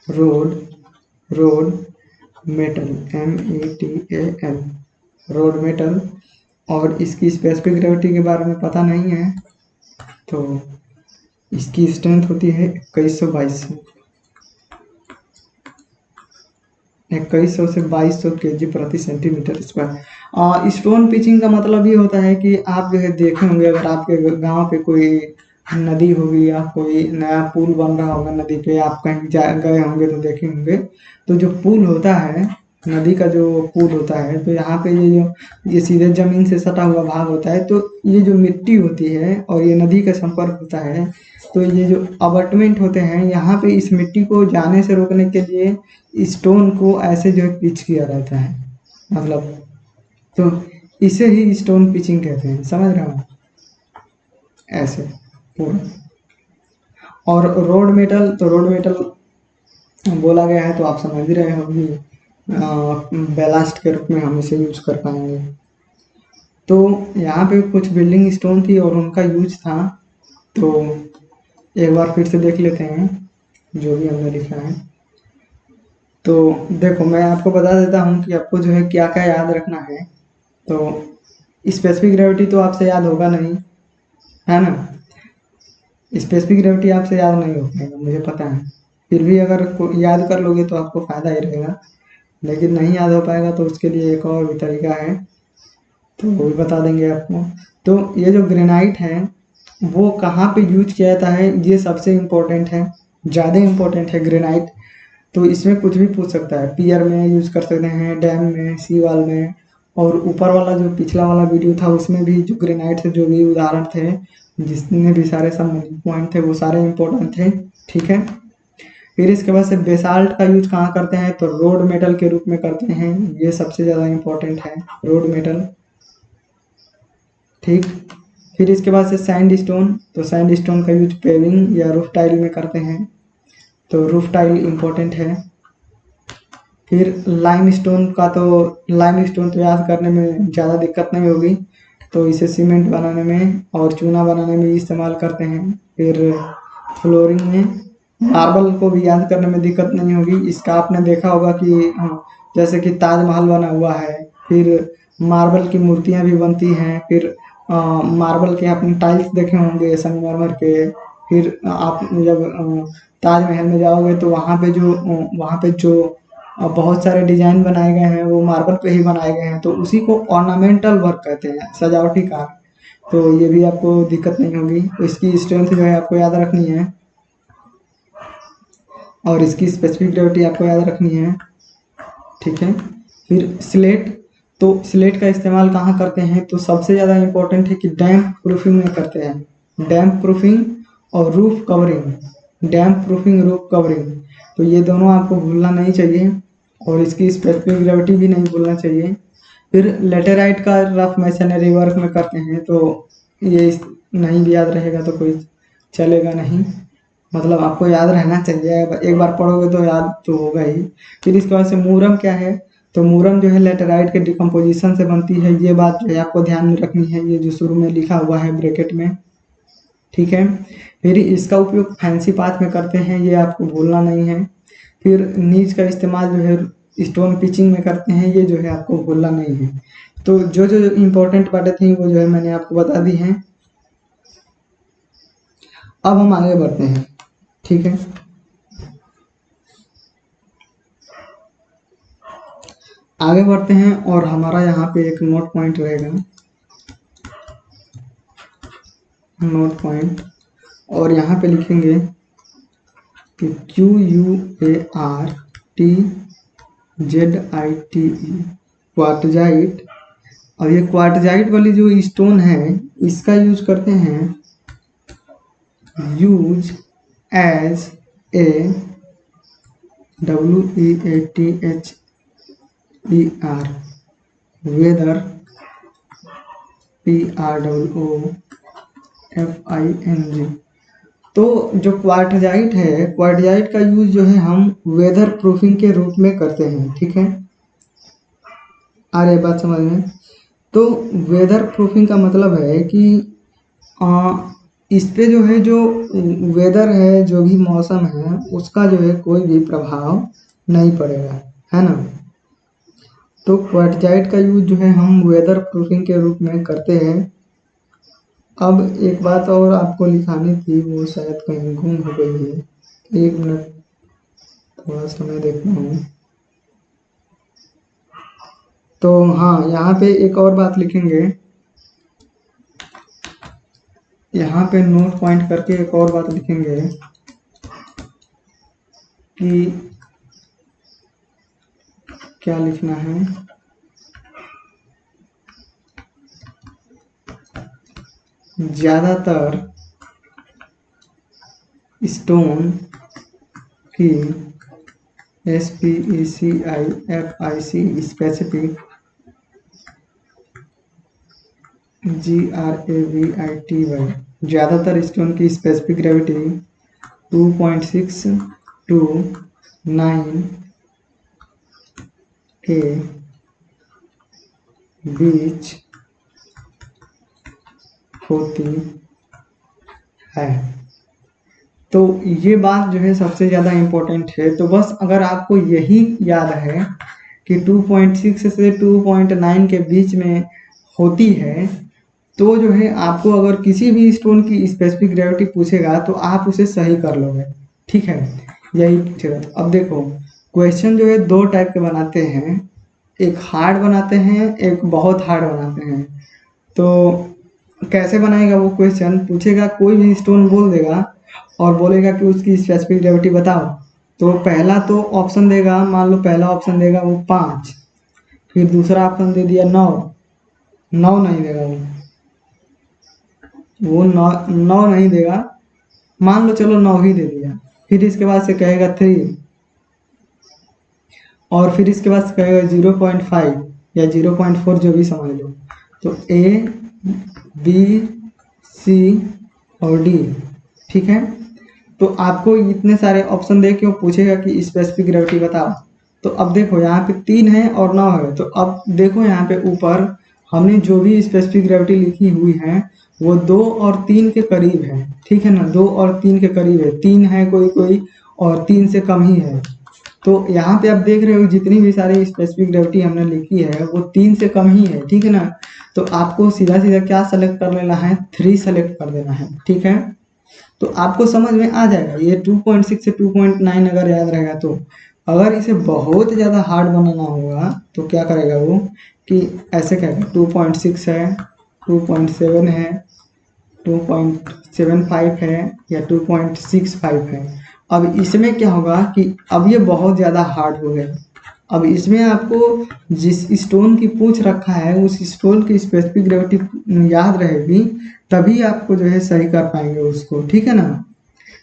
road metal, METAL, road metal. और इसकी स्पेसिफिक ग्रेविटी के बारे में पता नहीं है, तो इसकी स्ट्रेंथ होती है 2122, 2100 से 2200 kg प्रति सेंटीमीटर स्क्वायर। स्टोन पिचिंग का मतलब ये होता है कि आप जो है देखे होंगे, अगर आपके गांव पे कोई नदी होगी या कोई नया पुल बन रहा होगा नदी पे, आप कहीं गए होंगे तो देखे होंगे, तो जो पुल होता है, नदी का जो पुल होता है, तो यहाँ पे ये सीधे जमीन से सटा हुआ भाग होता है, तो ये जो मिट्टी होती है और ये नदी का संपर्क होता है, तो ये जो अबटमेंट होते हैं यहाँ पे इस मिट्टी को जाने से रोकने के लिए स्टोन को ऐसे जो है पिच किया रहता है, मतलब तो इसे ही स्टोन पिचिंग कहते हैं, समझ रहे हो ऐसे पूरा। और रोड मेटल, तो रोड मेटल बोला गया है तो आप समझ ही रहे होंगे, बैलास्ट के रूप में हम इसे यूज कर पाएंगे। तो यहाँ पे कुछ बिल्डिंग स्टोन थी और उनका यूज था, तो एक बार फिर से देख लेते हैं जो भी हमने लिखा है। तो देखो मैं आपको बता देता हूँ कि आपको जो है क्या क्या याद रखना है। तो स्पेसिफिक ग्रेविटी तो आपसे याद होगा नहीं, है ना, स्पेसिफिक ग्रेविटी आपसे याद नहीं हो पाएगा मुझे पता है, फिर भी अगर याद कर लोगे तो आपको फायदा ही रहेगा, लेकिन नहीं याद हो पाएगा तो उसके लिए एक और भी तरीका है, तो वो भी बता देंगे आपको। तो ये जो ग्रेनाइट है वो कहाँ पे यूज किया जाता है, ये सबसे इम्पोर्टेंट है, ज़्यादा इम्पोर्टेंट है ग्रेनाइट। तो इसमें कुछ भी पूछ सकता है, पियर में यूज कर सकते हैं, डैम में, सी वाल में, और ऊपर वाला जो पिछला वाला वीडियो था उसमें भी जो ग्रेनाइट से जो भी उदाहरण थे, जिसमें भी सारे संबंधित पॉइंट थे वो सारे इम्पोर्टेंट थे, ठीक है। फिर इसके बाद से बेसाल्ट का यूज कहाँ करते हैं, तो रोड मेटल के रूप में करते हैं, ये सबसे ज़्यादा इम्पोर्टेंट है रोड मेटल, ठीक। फिर इसके बाद से सैंड स्टोन, तो सैंड स्टोन का यूज पेविंग या रूफ टाइल में करते हैं, तो रूफ टाइल इम्पोर्टेंट है। फिर लाइम स्टोन का, तो लाइम स्टोन तो याद करने में ज़्यादा दिक्कत नहीं होगी, तो इसे सीमेंट बनाने में और चूना बनाने में इस्तेमाल करते हैं। फिर फ्लोरिंग में, मार्बल को भी याद करने में दिक्कत नहीं होगी, इसका आपने देखा होगा कि जैसे कि ताजमहल बना हुआ है, फिर मार्बल की मूर्तियां भी बनती हैं, फिर मार्बल के आपने टाइल्स देखे होंगे संगमरमर के, फिर आप जब ताजमहल में जाओगे तो वहाँ पे जो बहुत सारे डिजाइन बनाए गए हैं वो मार्बल पे ही बनाए गए हैं, तो उसी को ऑर्नामेंटल वर्क कहते हैं, सजावटी कार्य। तो ये भी आपको दिक्कत नहीं होगी, तो इसकी स्ट्रेंथ जो है आपको याद रखनी है और इसकी स्पेसिफिक ग्रेविटी आपको याद रखनी है, ठीक है। फिर स्लेट, तो स्लेट का इस्तेमाल कहाँ करते हैं, तो सबसे ज़्यादा इम्पोर्टेंट है कि डैम्प प्रूफिंग में करते हैं, डैम्प प्रूफिंग और रूफ कवरिंग, डैम्प प्रूफिंग रूफ कवरिंग, तो ये दोनों आपको भूलना नहीं चाहिए और इसकी स्पेसिफिक ग्रेविटी भी नहीं भूलना चाहिए। फिर लेटेराइट का रफ मैसनरी वर्क में करते हैं, तो ये नहीं भी याद रहेगा तो कोई चलेगा नहीं, मतलब आपको याद रहना चाहिए, एक बार पढ़ोगे तो याद तो होगा ही। फिर इसके बाद से मूरम क्या है, तो मूरम जो है लेटेराइट के डिकम्पोजिशन से बनती है, ये बात जो है आपको ध्यान में रखनी है, ये जो शुरू में लिखा हुआ है ब्रैकेट में, ठीक है। फिर इसका उपयोग फैंसी पाथ में करते हैं, ये आपको भूलना नहीं है। फिर नीच का इस्तेमाल जो है स्टोन पिचिंग में करते हैं, ये जो है आपको भूलना नहीं है। तो जो जो इम्पोर्टेंट बातें थी वो जो है मैंने आपको बता दी हैं। अब हम आगे बढ़ते हैं, ठीक है। आगे बढ़ते हैं और हमारा यहाँ पे एक नोट पॉइंट रहेगा, नोट पॉइंट, और यहाँ पे लिखेंगे कि QUARTZITE, क्वार्टजाइट। और ये क्वार्टजाइट वाली जो स्टोन है इसका यूज करते हैं, use as a WEATHER weather, PROOFING। तो जो क्वार्टजाइट है, क्वार्टजाइट का यूज जो है हम वेदर प्रूफिंग के रूप में करते हैं, ठीक है। आ रही बात समझ में। तो वेदर प्रूफिंग का मतलब है कि इस पे जो है, जो वेदर है, जो भी मौसम है उसका जो है कोई भी प्रभाव नहीं पड़ेगा, है ना। तो क्वार्टजाइट का यूज जो है हम वेदर प्रूफिंग के रूप में करते हैं। अब एक बात और आपको लिखानी थी, वो शायद कहीं गुम हो गई है, एक मिनट थोड़ा समय देखता हूँ। तो हाँ, यहाँ पे एक और बात लिखेंगे, यहाँ पे नोट पॉइंट करके एक और बात लिखेंगे कि क्या लिखना है, ज्यादातर स्टोन की SPECIFIC स्पेसिफिक GRAVITY, ज़्यादातर स्टोन की स्पेसिफिक ग्रेविटी 2.6 to 9 के बीच होती है। तो ये बात जो है सबसे ज़्यादा इम्पोर्टेंट है। तो बस अगर आपको यही याद है कि 2.6 से 2.9 के बीच में होती है, तो जो है आपको अगर किसी भी स्टोन की स्पेसिफिक ग्रेविटी पूछेगा तो आप उसे सही कर लोगे, ठीक है, यही पूछेगा। तो अब देखो, क्वेश्चन जो है दो टाइप के बनाते हैं, एक हार्ड बनाते हैं, एक बहुत हार्ड बनाते हैं। तो कैसे बनाएगा वो क्वेश्चन, पूछेगा कोई भी स्टोन बोल देगा और बोलेगा कि उसकी स्पेसिफिक ग्रेविटी बताओ। तो पहला तो ऑप्शन देगा, मान लो पहला ऑप्शन देगा वो 5, फिर दूसरा ऑप्शन दे दिया 9, 9 नहीं देगा वो 9 नहीं देगा, मान लो चलो 9 ही दे दिया। फिर इसके बाद से कहेगा 3, और फिर इसके बाद से कहेगा 0.5 या 0.4, जो भी समझ लो। तो A, B, C और D, ठीक है। तो आपको इतने सारे ऑप्शन दे के वो पूछेगा कि स्पेसिफिक ग्रेविटी बताओ। तो अब देखो यहाँ पे 3 है और 9 है। तो अब देखो यहाँ पे ऊपर हमने जो भी स्पेसिफिक ग्रेविटी लिखी हुई है वो 2 और 3 के करीब है, ठीक है ना, 2 और 3 के करीब है, 3 है कोई कोई और 3 से कम ही है। तो यहाँ पे आप देख रहे हो जितनी भी सारी स्पेसिफिक ग्रेविटी हमने लिखी है वो 3 से कम ही है, ठीक है ना। तो आपको सीधा सीधा क्या सेलेक्ट कर लेना है, 3 सेलेक्ट कर देना है, ठीक है। तो आपको समझ में आ जाएगा ये 2.6 से 2.9 अगर याद रहेगा तो। अगर इसे बहुत ज़्यादा हार्ड बनाना होगा तो क्या करेगा वो कि ऐसे कहेगा 2.6 है, 2.7 है, 2.75 है या 2.65 है। अब इसमें क्या होगा कि अब ये बहुत ज़्यादा हार्ड हो गया। अब इसमें आपको जिस स्टोन की पूछ रखा है उस स्टोन की स्पेसिफिक ग्रेविटी याद रहेगी, तभी आपको जो है सही कर पाएंगे उसको, ठीक है ना।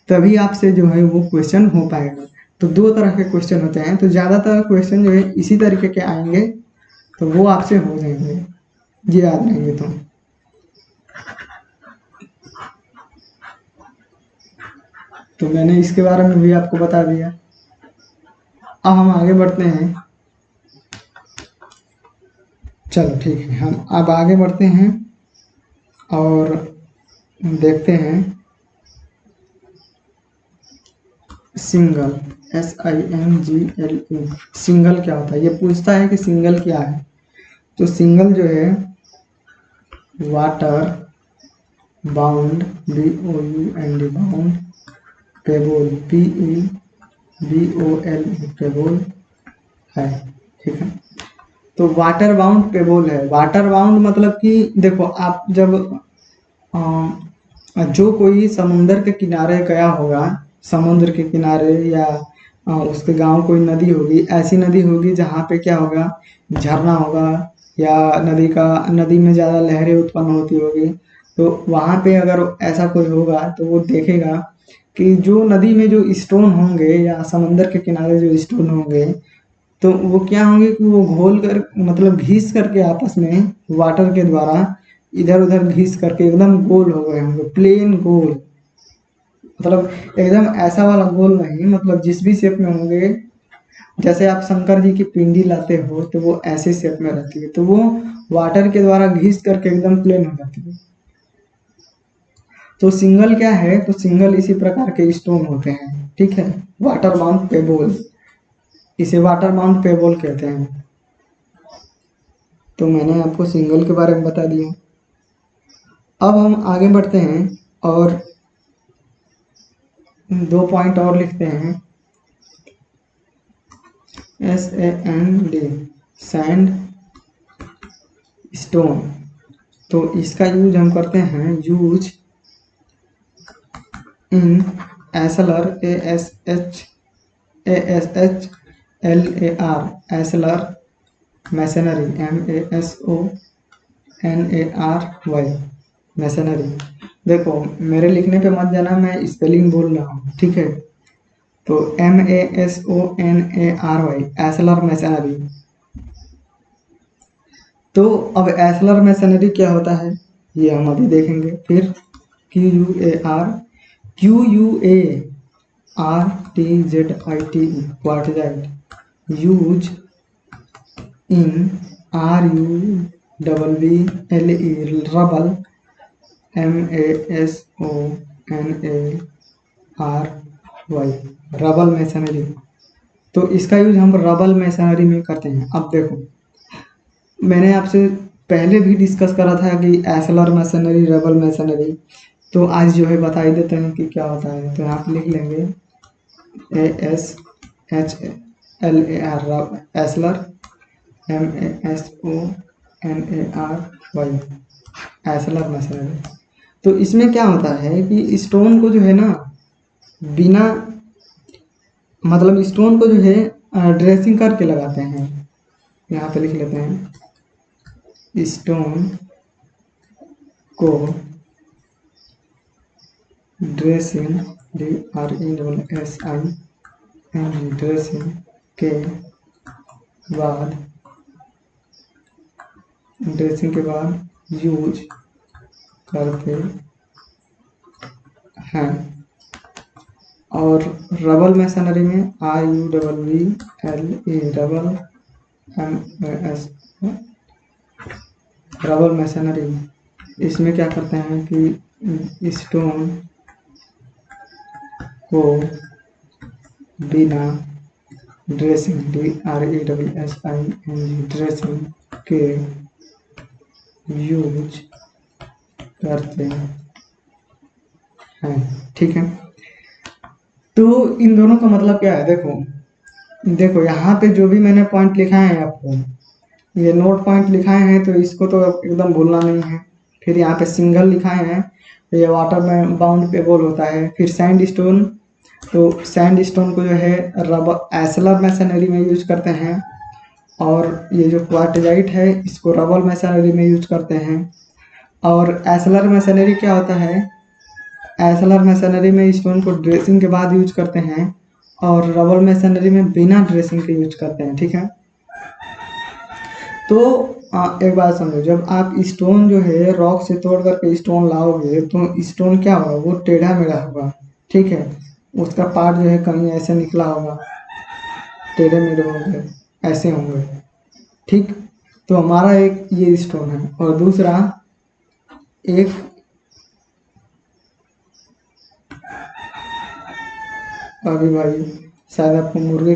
तभी आपसे जो है वो क्वेश्चन हो पाएगा। तो दो तरह के क्वेश्चन होते हैं, तो ज़्यादातर क्वेश्चन जो है इसी तरीके के आएंगे, तो वो आपसे हो जाएंगे, ये याद रहेंगे। तो मैंने इसके बारे में भी आपको बता दिया। अब हम आगे बढ़ते हैं, चलो ठीक है, हम अब आगे बढ़ते हैं और देखते हैं सिंगल, SINGLE, सिंगल क्या होता है। ये पूछता है कि सिंगल क्या है। तो सिंगल जो है water bound, BOUND bound, pebble, PEBOL pebble है, ठीक है। तो वाटर बाउंड पेबोल है। वाटर बाउंड मतलब कि देखो आप जब जो कोई समुंदर के किनारे गया होगा, समुद्र के किनारे या उसके गांव कोई नदी होगी, ऐसी नदी होगी जहाँ पे क्या होगा, झरना होगा या नदी में ज़्यादा लहरें उत्पन्न होती होगी। तो वहाँ पे अगर ऐसा कोई होगा तो वो देखेगा कि जो नदी में जो स्टोन होंगे या समंदर के किनारे जो स्टोन होंगे, तो वो क्या होंगे कि वो घोल कर मतलब घिस करके आपस में वाटर के द्वारा इधर उधर घिस करके एकदम गोल हो गए होंगे, प्लेन गोल, मतलब एकदम ऐसा वाला गोल नहीं, मतलब जिस भी शेप में होंगे, जैसे आप शंकर जी की पिंडी लाते हो तो वो ऐसे शेप में रहती है, तो वो वाटर के द्वारा घिस करके एकदम प्लेन हो जाती है। तो सिंगल क्या है, तो सिंगल इसी प्रकार के स्टोन होते हैं, ठीक है, वाटर बाउंड पेबोल, इसे वाटर बाउंड पेबोल कहते हैं। तो मैंने आपको सिंगल के बारे में बता दिया। अब हम आगे बढ़ते हैं और 2 पॉइंट और लिखते हैं, SAND, सैंड स्टोन। तो इसका यूज हम करते हैं, use in ashlar, ASHLAR, ashlar masonry, MASONARY masonry. देखो मेरे लिखने पे मत जाना, मैं स्पेलिंग बोल रहा हूँ, ठीक है। तो MASONARY एसलर मैसनरी। तो अब एसलर मैसनरी क्या होता है ये हम अभी देखेंगे। फिर QUARTZITE quartzite, use in RUBBLE rubble, MASONARY rubble masonry. तो इसका यूज हम रबल मैसनरी में करते हैं। अब देखो मैंने आपसे पहले भी डिस्कस करा था कि एसलर मैसनरी, रबल मैसनरी। तो आज जो है बता ही देते हैं कि क्या होता है। तो यहाँ पे लिख लेंगे ASHLAR ashlar, MASONARY ashlar masonry. तो इसमें क्या होता है कि स्टोन को जो है ना बिना, मतलब स्टोन को जो है ड्रेसिंग करके लगाते हैं। यहाँ पे लिख लेते हैं, स्टोन को ड्रेसिंग, DRESSING ड्रेसिंग के बाद यूज करते हैं। और रबल मैसनरी में RUBBLE rubble MS rubble masonry, इसमें क्या करते हैं कि स्टोन को बिना ड्रेसिंग, DRESSING ड्रेसिंग के यूज करते हैं, ठीक है। तो इन दोनों का मतलब क्या है, देखो यहाँ पे जो भी मैंने पॉइंट लिखा है आपको, ये नोट पॉइंट लिखाए हैं, तो इसको तो एकदम भूलना नहीं है। फिर यहाँ पे सिंगल लिखाए हैं, ये वाटर में बाउंड पे गोल होता है। फिर सैंड स्टोन, तो सैंड स्टोन को जो है रबर एसलर मैसनरी में यूज करते हैं। और ये जो क्वार्टजाइट है इसको रबल मैसनरी में यूज करते हैं। और एसलर मैसनरी क्या होता है, एसलर मैसनरी में स्टोन को ड्रेसिंग के बाद यूज करते हैं और रबल मैसनरी में बिना ड्रेसिंग के यूज करते हैं, ठीक है। तो एक बात समझो, जब आप स्टोन जो है रॉक से तोड़ करके स्टोन लाओगे तो स्टोन क्या होगा, वो टेढ़ा मेढ़ा होगा, ठीक है। उसका पार्ट जो है कहीं ऐसे निकला होगा, टेढ़े मेढ़े होंगे, ऐसे होंगे, ठीक। तो हमारा एक ये स्टोन है और दूसरा एक अभी भाई शायद आपको मुर्गे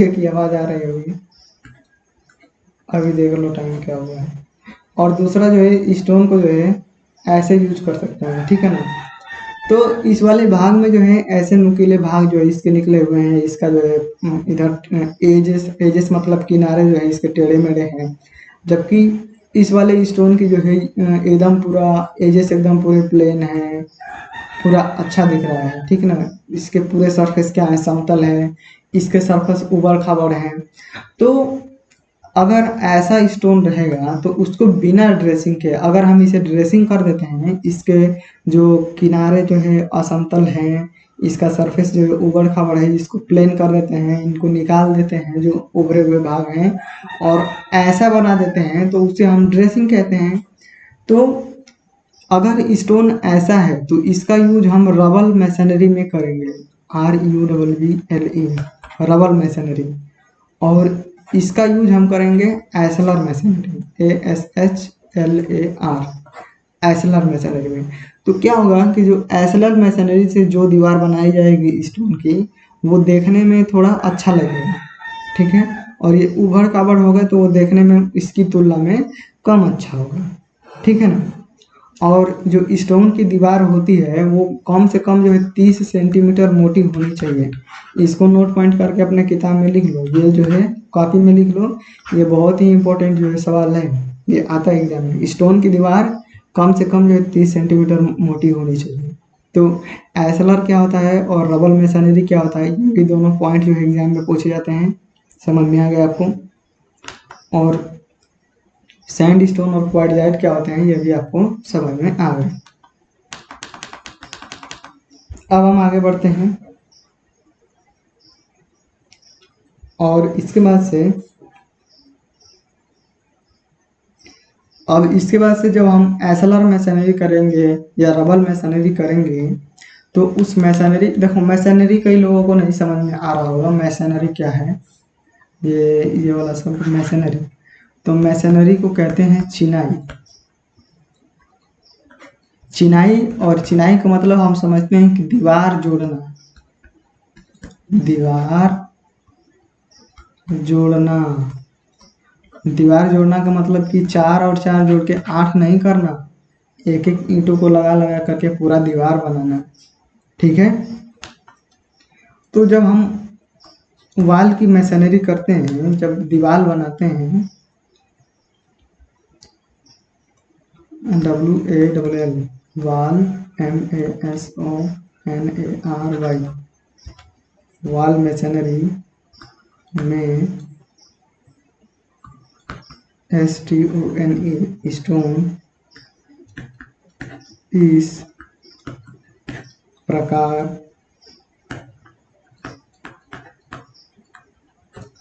की आवाज आ रही होगी, अभी देख लो टाइम क्या हुआ है। और दूसरा जो है स्टोन को जो है ऐसे यूज कर सकते हैं, ठीक है ना। तो इस वाले भाग में जो है ऐसे नुकीले भाग जो है इसके निकले हुए हैं, इसका जो है इधर एजेस मतलब किनारे जो है इसके टेढ़े मेढ़े हैं। जबकि इस वाले स्टोन की जो है एकदम पूरा एजेस एकदम पूरे प्लेन है, पूरा अच्छा दिख रहा है, ठीक ना। इसके पूरे सरफेस क्या है, समतल है, इसके सरफेस उबड़ खाबड़ है। तो अगर ऐसा स्टोन रहेगा तो उसको बिना ड्रेसिंग के अगर हम इसे ड्रेसिंग कर देते हैं, इसके जो किनारे जो है असमतल हैं, इसका सरफेस जो है उबड़ खाबड़ है, इसको प्लेन कर देते हैं, इनको निकाल देते हैं जो उभरे हुए भाग हैं और ऐसा बना देते हैं, तो उसे हम ड्रेसिंग कहते हैं। तो अगर स्टोन ऐसा है तो इसका यूज हम रबल मैसनरी में करेंगे, RUBBLE रबल मैसनरी। और इसका यूज हम करेंगे ashlar masonry, ASHLAR ashlar masonry में। तो क्या होगा कि जो एसलर मैसनरी से जो दीवार बनाई जाएगी स्टोन की, वो देखने में थोड़ा अच्छा लगेगा, ठीक है। और ये उभड़ खाबड़ होगा तो वो देखने में इसकी तुलना में कम अच्छा होगा, ठीक है ना। और जो स्टोन की दीवार होती है वो कम से कम जो है 30 सेंटीमीटर मोटी होनी चाहिए। इसको नोट पॉइंट करके अपने किताब में लिख लो, ये जो है कॉपी में लिख लो, ये बहुत ही इम्पोर्टेंट जो है सवाल है। ये आता है एग्जाम में, स्टोन की दीवार कम से कम जो है 30 सेंटीमीटर मोटी होनी चाहिए। तो एसएलआर क्या होता है और रबल मेसनरी क्या होता है, ये दोनों पॉइंट जो है एग्जाम में पूछे जाते हैं। समझ में आ गया आपको। और सैंड स्टोन और क्वार्टजाइट क्या होते हैं, ये भी आपको समझ में आ गए। अब हम आगे बढ़ते हैं और इसके बाद से जब हम एसएलआर मैसनरी करेंगे या रबल मैसनरी करेंगे तो उस मैसनरी, देखो मैसनरी कई लोगों को नहीं समझ में आ रहा होगा मैसनरी क्या है, ये वाला शब्द मैसनरी। तो मैसनरी को कहते हैं चिनाई। चिनाई, और चिनाई का मतलब हम समझते हैं कि दीवार जोड़ना, दीवार जोड़ना। दीवार जोड़ना का मतलब कि 4 और 4 जोड़ के 8 नहीं करना, एक एक ईंटों को लगा लगा करके पूरा दीवार बनाना। ठीक है। तो जब हम वाल की मैसनरी करते हैं, जब दीवार बनाते हैं, WALL वाल, MASONARY वाल मैसनरी में STONE स्टोन इस प्रकार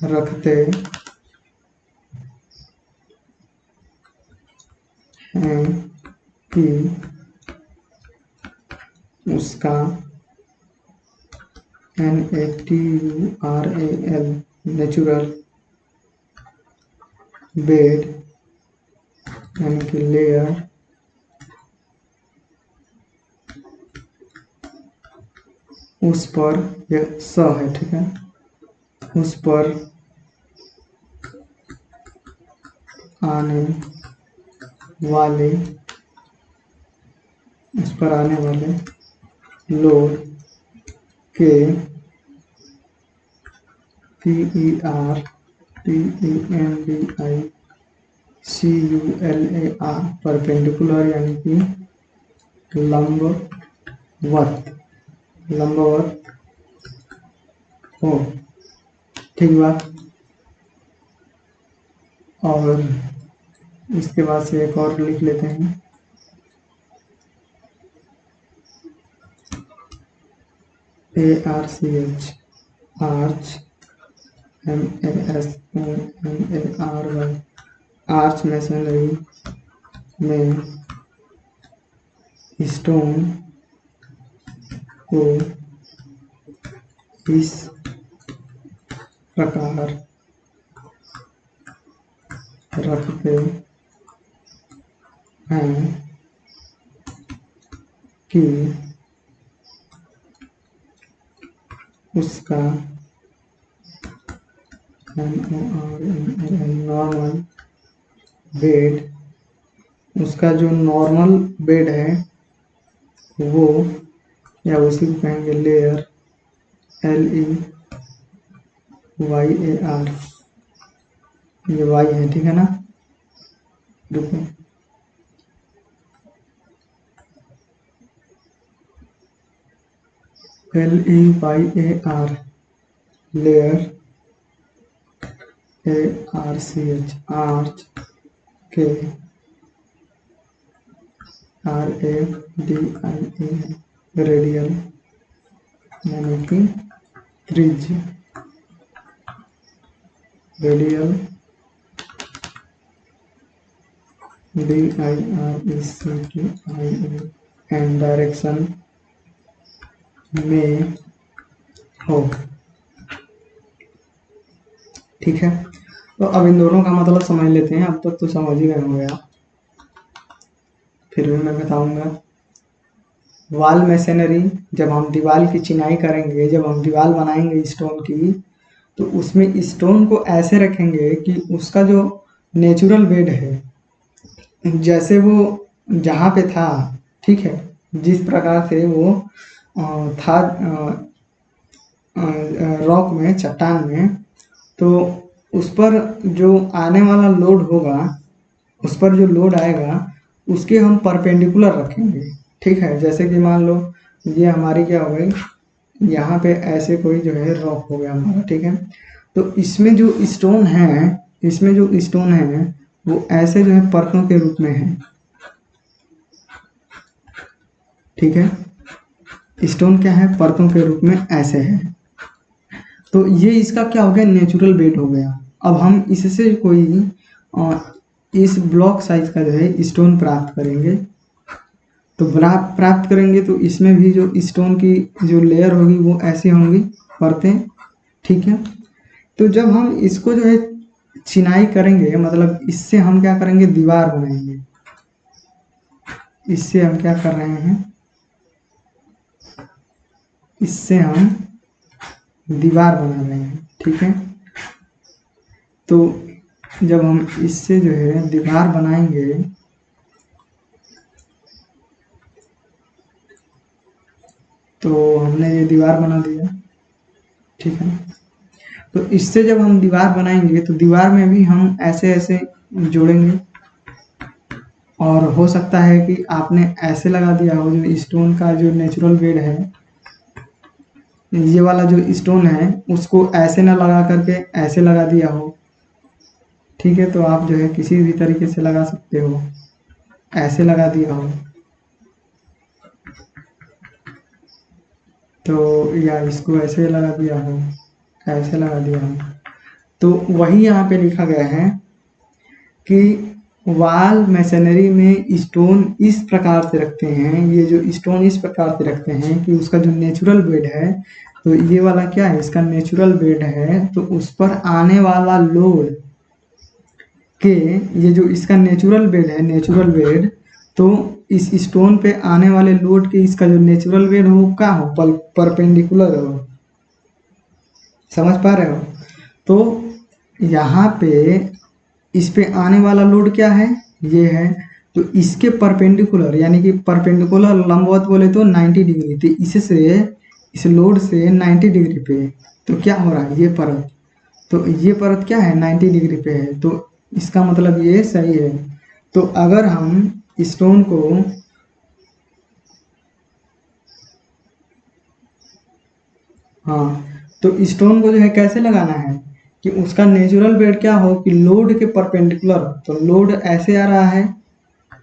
रखते हैं कि उसका NATURAL नेचुरल बेड यानी कि लेयर उस पर, यह स है, ठीक है, उस पर आने वाले लोड के PERPENDICULAR परपेंडिकुलर यानी कि लंबवत हो। ठीक बात। और इसके बाद से एक और लिख लेते हैं, ARCH arch, MASONARY arch masonry में स्टोन को इस प्रकार रखते हैं कि उसका नॉर्मल बेड, उसका जो नॉर्मल बेड है वो, या उसी को कहेंगे लेयर, LEYAR, ये वाई है, ठीक है ना। देखो LEYAR लेयर, ARCH आर्च के, RADIAL रेडियल यानी कि त्रिज्य, रेडियल DIRECTION एंड डायरेक्शन में हो। ठीक है। तो अब इन दोनों का मतलब समझ लेते हैं। अब तक तो समझ ही गए होंगे आप, फिर भी मैं बताऊंगा। वाल मैसनरी, जब हम दीवार की चिनाई करेंगे, जब हम दीवार बनाएंगे स्टोन की, तो उसमें स्टोन को ऐसे रखेंगे कि उसका जो नेचुरल बेड है, जैसे वो जहाँ पे था, ठीक है, जिस प्रकार से वो था रॉक में, चट्टान में, तो उस पर जो आने वाला लोड होगा उस पर जो लोड आएगा उसके हम परपेंडिकुलर रखेंगे। ठीक है, जैसे कि मान लो ये हमारी क्या हो गई, यहाँ पे ऐसे कोई जो है रॉक हो गया हमारा। ठीक है, तो इसमें जो स्टोन है, इसमें जो स्टोन है वो ऐसे जो है परतों के रूप में है। ठीक है, स्टोन क्या है, परतों के रूप में ऐसे है। तो ये इसका क्या हो गया, नेचुरल बेड हो गया। अब हम इससे कोई इस ब्लॉक साइज का जो है स्टोन प्राप्त करेंगे। तो प्राप्त करेंगे तो इसमें भी जो स्टोन की जो लेयर होगी वो ऐसी होंगी, परतें। ठीक है, तो जब हम इसको जो है चिनाई करेंगे, मतलब इससे हम क्या करेंगे, दीवार बनाएंगे। इससे हम क्या कर रहे हैं, इससे हम दीवार बना रहे हैं। ठीक है, तो जब हम इससे जो है दीवार बनाएंगे तो हमने ये दीवार बना दिया। ठीक है, तो इससे जब हम दीवार बनाएंगे तो दीवार में भी हम ऐसे ऐसे जोड़ेंगे। और हो सकता है कि आपने ऐसे लगा दिया हो, जो स्टोन का जो नेचुरल बेड है, ये वाला जो स्टोन है उसको ऐसे ना लगा करके ऐसे लगा दिया हो। ठीक है, तो आप जो है किसी भी तरीके से लगा सकते हो, ऐसे लगा दिया हो तो, या इसको ऐसे लगा दिया हो, ऐसे लगा दिया हो। तो वही यहाँ पे लिखा गया है कि वाल मैसनरी में स्टोन इस प्रकार से रखते हैं, ये जो स्टोन इस प्रकार से रखते हैं कि उसका जो नेचुरल बेड है, तो ये वाला क्या है, इसका नेचुरल बेड है, तो उस पर आने वाला लोड के, ये जो इसका नेचुरल बेड है, नेचुरल बेड, तो इस स्टोन पे आने वाले लोड के इसका जो नेचुरल बेड हो क्या हो, परपेंडिकुलर हो। समझ पा रहे हो? तो यहाँ पे इस पे आने वाला लोड क्या है, ये है, तो इसके परपेंडिकुलर, यानी कि परपेंडिकुलर लंबवत बोले तो 90 डिग्री, तो इससे इस लोड से 90 डिग्री पे तो क्या हो रहा है, ये परत, तो ये परत क्या है, 90 डिग्री पे है, तो इसका मतलब ये सही है। तो अगर हम स्टोन को, हाँ, तो स्टोन को जो है कैसे लगाना है कि उसका नेचुरल बेड क्या हो कि लोड के परपेंडिकुलर, तो लोड ऐसे आ रहा है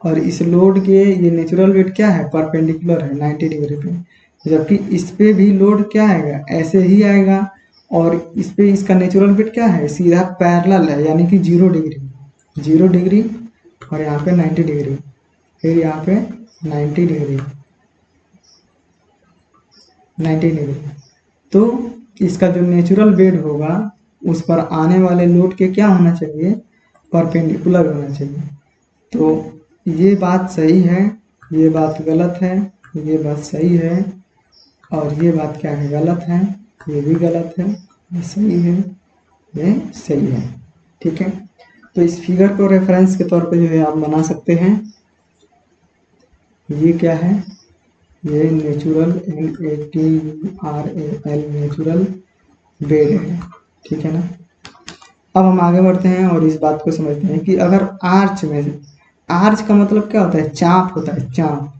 और इस लोड के ये नेचुरल बेड क्या है, परपेंडिकुलर है 90 डिग्री पे, जबकि इस पे भी लोड क्या आएगा, ऐसे ही आएगा, और इस पे इसका नेचुरल बेड क्या है, सीधा पैरेलल है, यानी कि 0 डिग्री, 0 डिग्री, और यहाँ पे 90 डिग्री, फिर यहाँ पे 90 डिग्री, 90 डिग्री। तो इसका जो नेचुरल बेड होगा उस पर आने वाले लोड के क्या होना चाहिए, परपेंडिकुलर होना चाहिए। तो ये बात सही है, ये बात गलत है, ये बात सही है, और ये बात क्या है, गलत है, ये भी गलत है, ये सही है, ये सही है। ठीक है, तो इस फिगर को रेफरेंस के तौर पे जो है आप बना सकते हैं। ये क्या है, ये नेचुरल NATURAL नेचुरल बेड है। ठीक है ना, अब हम आगे बढ़ते हैं और इस बात को समझते हैं कि अगर आर्च में, आर्च का मतलब क्या होता है, चाप होता है, चाप,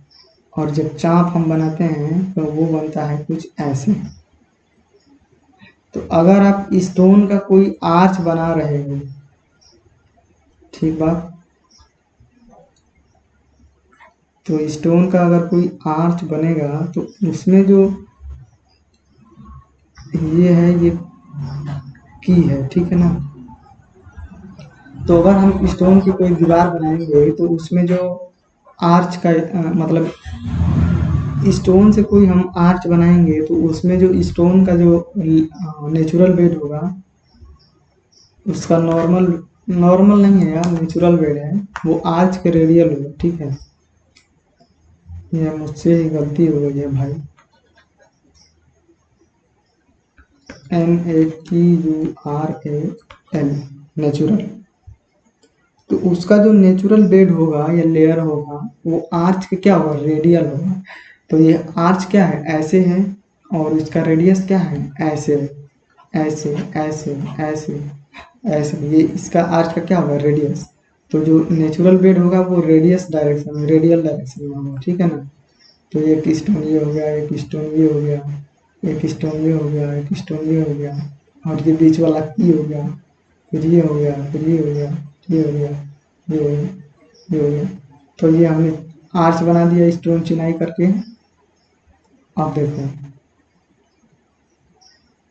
और जब चाप हम बनाते हैं तो वो बनता है कुछ ऐसे। तो अगर आप स्टोन का कोई आर्च बना रहे हो, ठीक बात, तो स्टोन का अगर कोई आर्च बनेगा तो उसमें जो ये है, ये की है, ठीक है ना। तो अगर हम स्टोन की कोई दीवार बनाएंगे तो उसमें जो आर्च का मतलब स्टोन से कोई हम आर्च बनाएंगे तो उसमें जो स्टोन का जो नेचुरल बेड होगा, उसका नॉर्मल, नॉर्मल नहीं है यार, नेचुरल बेड है, वो आर्च के रेडियल होगा। ठीक है, ये मुझसे ही गलती हो गई है भाई, NATURAL नेचुरल। तो उसका जो नेचुरल बेड होगा या लेयर होगा वो आर्च के क्या होगा, रेडियल होगा। तो ये आर्च क्या है, ऐसे है, और इसका रेडियस क्या है, ऐसे, ऐसे ऐसे ऐसे ऐसे, ये इसका आर्च का क्या होगा, रेडियस। तो जो नेचुरल बेड होगा वो रेडियल डायरेक्शन में होगा, ठीक है ना। तो एक स्टोन ये हो गया, एक स्टोन ये हो गया, एक स्टोन ये हो गया, एक स्टोन ये हो गया, और ये बीच वाला ये हो गया, फिर ये हो गया, फिर ये हो गया, ये हो गया, ये हो गया, ये हो गया। तो ये हमने आर्च बना दिया स्टोन चिनाई करके। आप देखो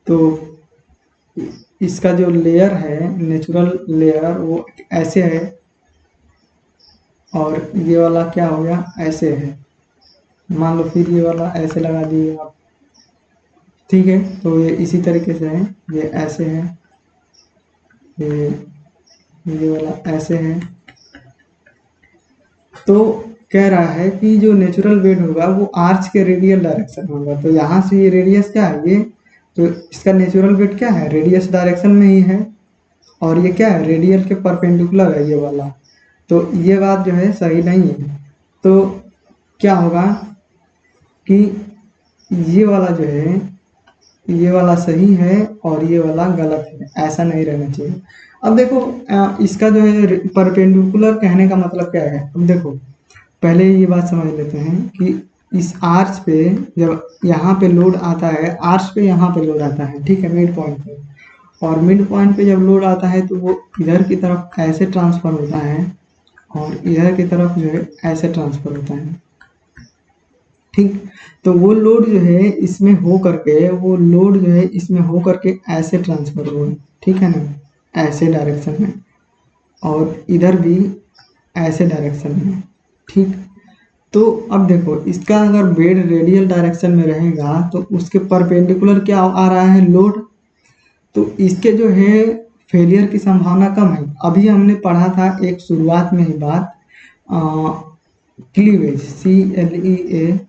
तो इसका जो लेयर है, नेचुरल लेयर, वो ऐसे है, और ये वाला क्या हो गया, ऐसे है। मान लो फिर ये वाला ऐसे लगा दिए आप, ठीक है। तो ये इसी तरीके से है, ये ऐसे है, ये वाला ऐसे है। तो कह रहा है कि जो नेचुरल बेड होगा वो आर्च के रेडियल डायरेक्शन में होगा। तो यहाँ से ये रेडियस क्या है, ये तो इसका नेचुरल बेड क्या है, रेडियस डायरेक्शन में ही है, और ये क्या है, रेडियल के परपेंडिकुलर है ये वाला। तो ये बात जो है सही नहीं है। तो क्या होगा कि ये वाला जो है, ये वाला सही है और ये वाला गलत है, ऐसा नहीं रहना चाहिए। अब देखो इसका जो है परपेंडिकुलर कहने का मतलब क्या है। अब देखो पहले ये बात समझ लेते हैं कि इस आर्च पे जब यहाँ पे लोड आता है, आर्च पे यहाँ पे लोड आता है, ठीक है, मिड पॉइंट पे, और मिड पॉइंट पे जब लोड आता है तो वो इधर की तरफ ऐसे ट्रांसफर होता है, और इधर की तरफ जो है ऐसे ट्रांसफर होता है, ठीक। तो वो लोड जो है इसमें हो करके, वो लोड जो है इसमें हो करके ऐसे ट्रांसफर हुआ, ठीक है ना, ऐसे डायरेक्शन में, और इधर भी ऐसे डायरेक्शन में, ठीक। तो अब देखो इसका अगर बेड रेडियल डायरेक्शन में रहेगा तो उसके परपेंडिकुलर क्या आ रहा है, लोड। तो इसके जो है फेलियर की संभावना कम है। अभी हमने पढ़ा था एक शुरुआत में ही बात, क्लीवेज, CLEAVAGE।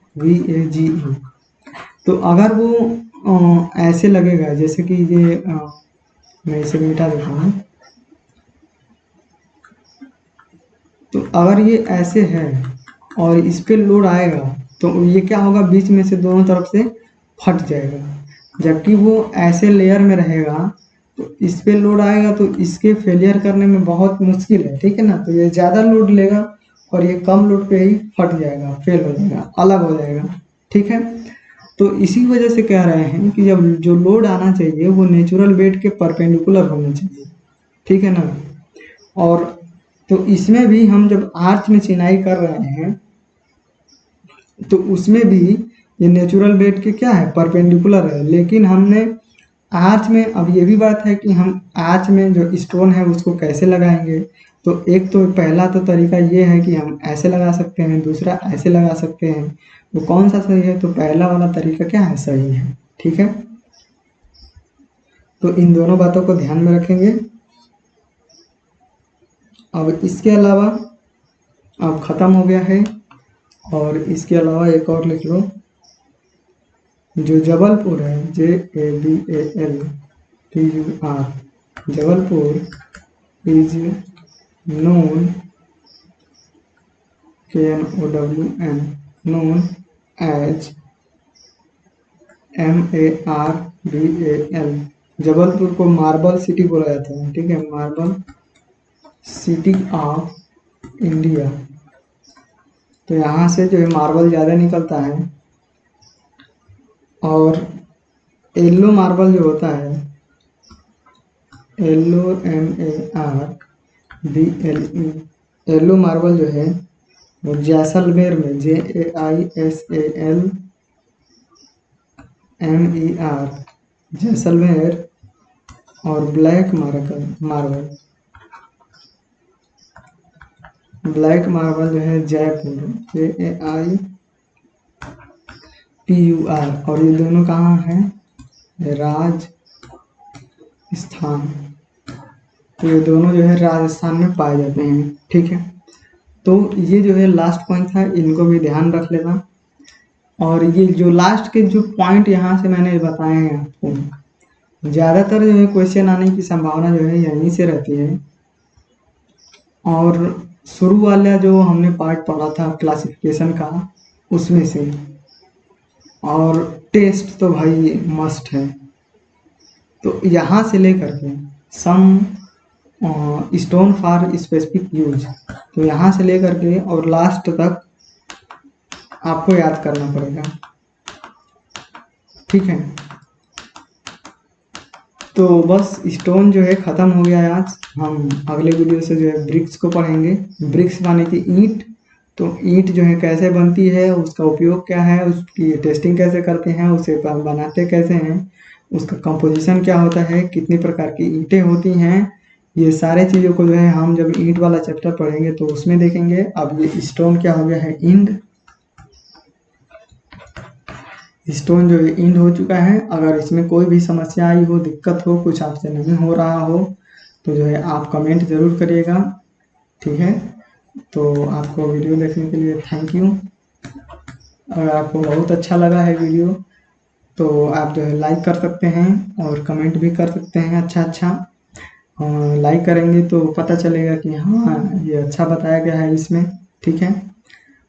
तो अगर वो ऐसे लगेगा, जैसे कि ये मैं इसे मिटा देता हूँ। तो अगर ये ऐसे है और इस पे लोड आएगा तो ये क्या होगा, बीच में से दोनों तरफ से फट जाएगा। जबकि वो ऐसे लेयर में रहेगा तो इस पे लोड आएगा तो इसके फेलियर करने में बहुत मुश्किल है, ठीक है ना। तो ये ज़्यादा लोड लेगा और ये कम लोड पे ही फट जाएगा, फेल हो जाएगा, अलग हो जाएगा, ठीक है। तो इसी वजह से कह रहे हैं कि जब जो लोड आना चाहिए वो नेचुरल बेड के परपेंडिकुलर होना चाहिए, ठीक है ना। और तो इसमें भी हम जब आर्च में चिनाई कर रहे हैं तो उसमें भी ये नेचुरल बेड के क्या है, परपेंडिकुलर है। लेकिन हमने आर्च में, अब ये भी बात है कि हम आर्च में जो स्टोन है उसको कैसे लगाएंगे। तो एक तो पहला तो तरीका ये है कि हम ऐसे लगा सकते हैं, दूसरा ऐसे लगा सकते हैं। तो कौन सा सही है, तो पहला वाला तरीका क्या है, सही है, ठीक है। तो इन दोनों बातों को ध्यान में रखेंगे। अब इसके अलावा अब ख़त्म हो गया है, और इसके अलावा एक और लिख लो, जो जबलपुर है, JABALPUR, Jabalpur is known, KNOWN, known as MARBAL। Jabalpur को मार्बल सिटी बोला जाता है, ठीक है, मार्बल सिटी ऑफ इंडिया। तो यहाँ से जो है मार्बल ज़्यादा निकलता है, और येलो मार्बल जो होता है, येलो MARBLE, येलो मार्बल जो है वो जैसलमेर में, JAISALMER, जैसलमेर, और ब्लैक मार्बल जो है जयपुर, JAIPUR। और ये दोनों कहाँ हैं, राजस्थान। तो ये दोनों जो है राजस्थान में पाए जाते हैं, ठीक है। तो ये जो है लास्ट पॉइंट था, इनको भी ध्यान रख लेना। और ये जो लास्ट के जो पॉइंट यहाँ से मैंने बताए हैं आपको, ज़्यादातर जो है क्वेश्चन आने की संभावना जो है यहीं से रहती है। और शुरू वाला जो हमने पार्ट पढ़ा था क्लासिफिकेशन का, उसमें से, और टेस्ट तो भाई मस्ट है। तो यहाँ से लेकर के सम, स्टोन फॉर स्पेसिफिक यूज। तो यहाँ से लेकर के और लास्ट तक आपको याद करना पड़ेगा, ठीक है। तो बस स्टोन जो है ख़त्म हो गया है आज। हम अगले वीडियो से जो है ब्रिक्स को पढ़ेंगे। ब्रिक्स माने कि ईंट। तो ईंट जो है कैसे बनती है, उसका उपयोग क्या है, उसकी टेस्टिंग कैसे करते हैं, उसे बनाते कैसे हैं, उसका कंपोजिशन क्या होता है, कितनी प्रकार की ईंटें होती हैं, ये सारे चीज़ों को जो है हम जब ईंट वाला चैप्टर पढ़ेंगे तो उसमें देखेंगे। अब ये स्टोन क्या हो गया है, इंड। स्टोन जो है इंड हो चुका है। अगर इसमें कोई भी समस्या आई हो, दिक्कत हो, कुछ आपसे नहीं हो रहा हो, तो जो है आप कमेंट ज़रूर करिएगा, ठीक है। तो आपको वीडियो देखने के लिए थैंक यू। अगर आपको बहुत अच्छा लगा है वीडियो तो आप जो है लाइक कर सकते हैं और कमेंट भी कर सकते हैं अच्छा अच्छा। लाइक करेंगे तो पता चलेगा कि हाँ ये अच्छा बताया गया है इसमें, ठीक है।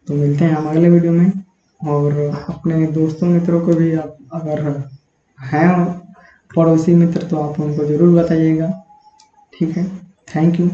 तो मिलते हैं हम अगले वीडियो में। और अपने दोस्तों मित्रों को भी आप अगर हैं पड़ोसी मित्र तो आप उनको ज़रूर बताइएगा, ठीक है। Thank you.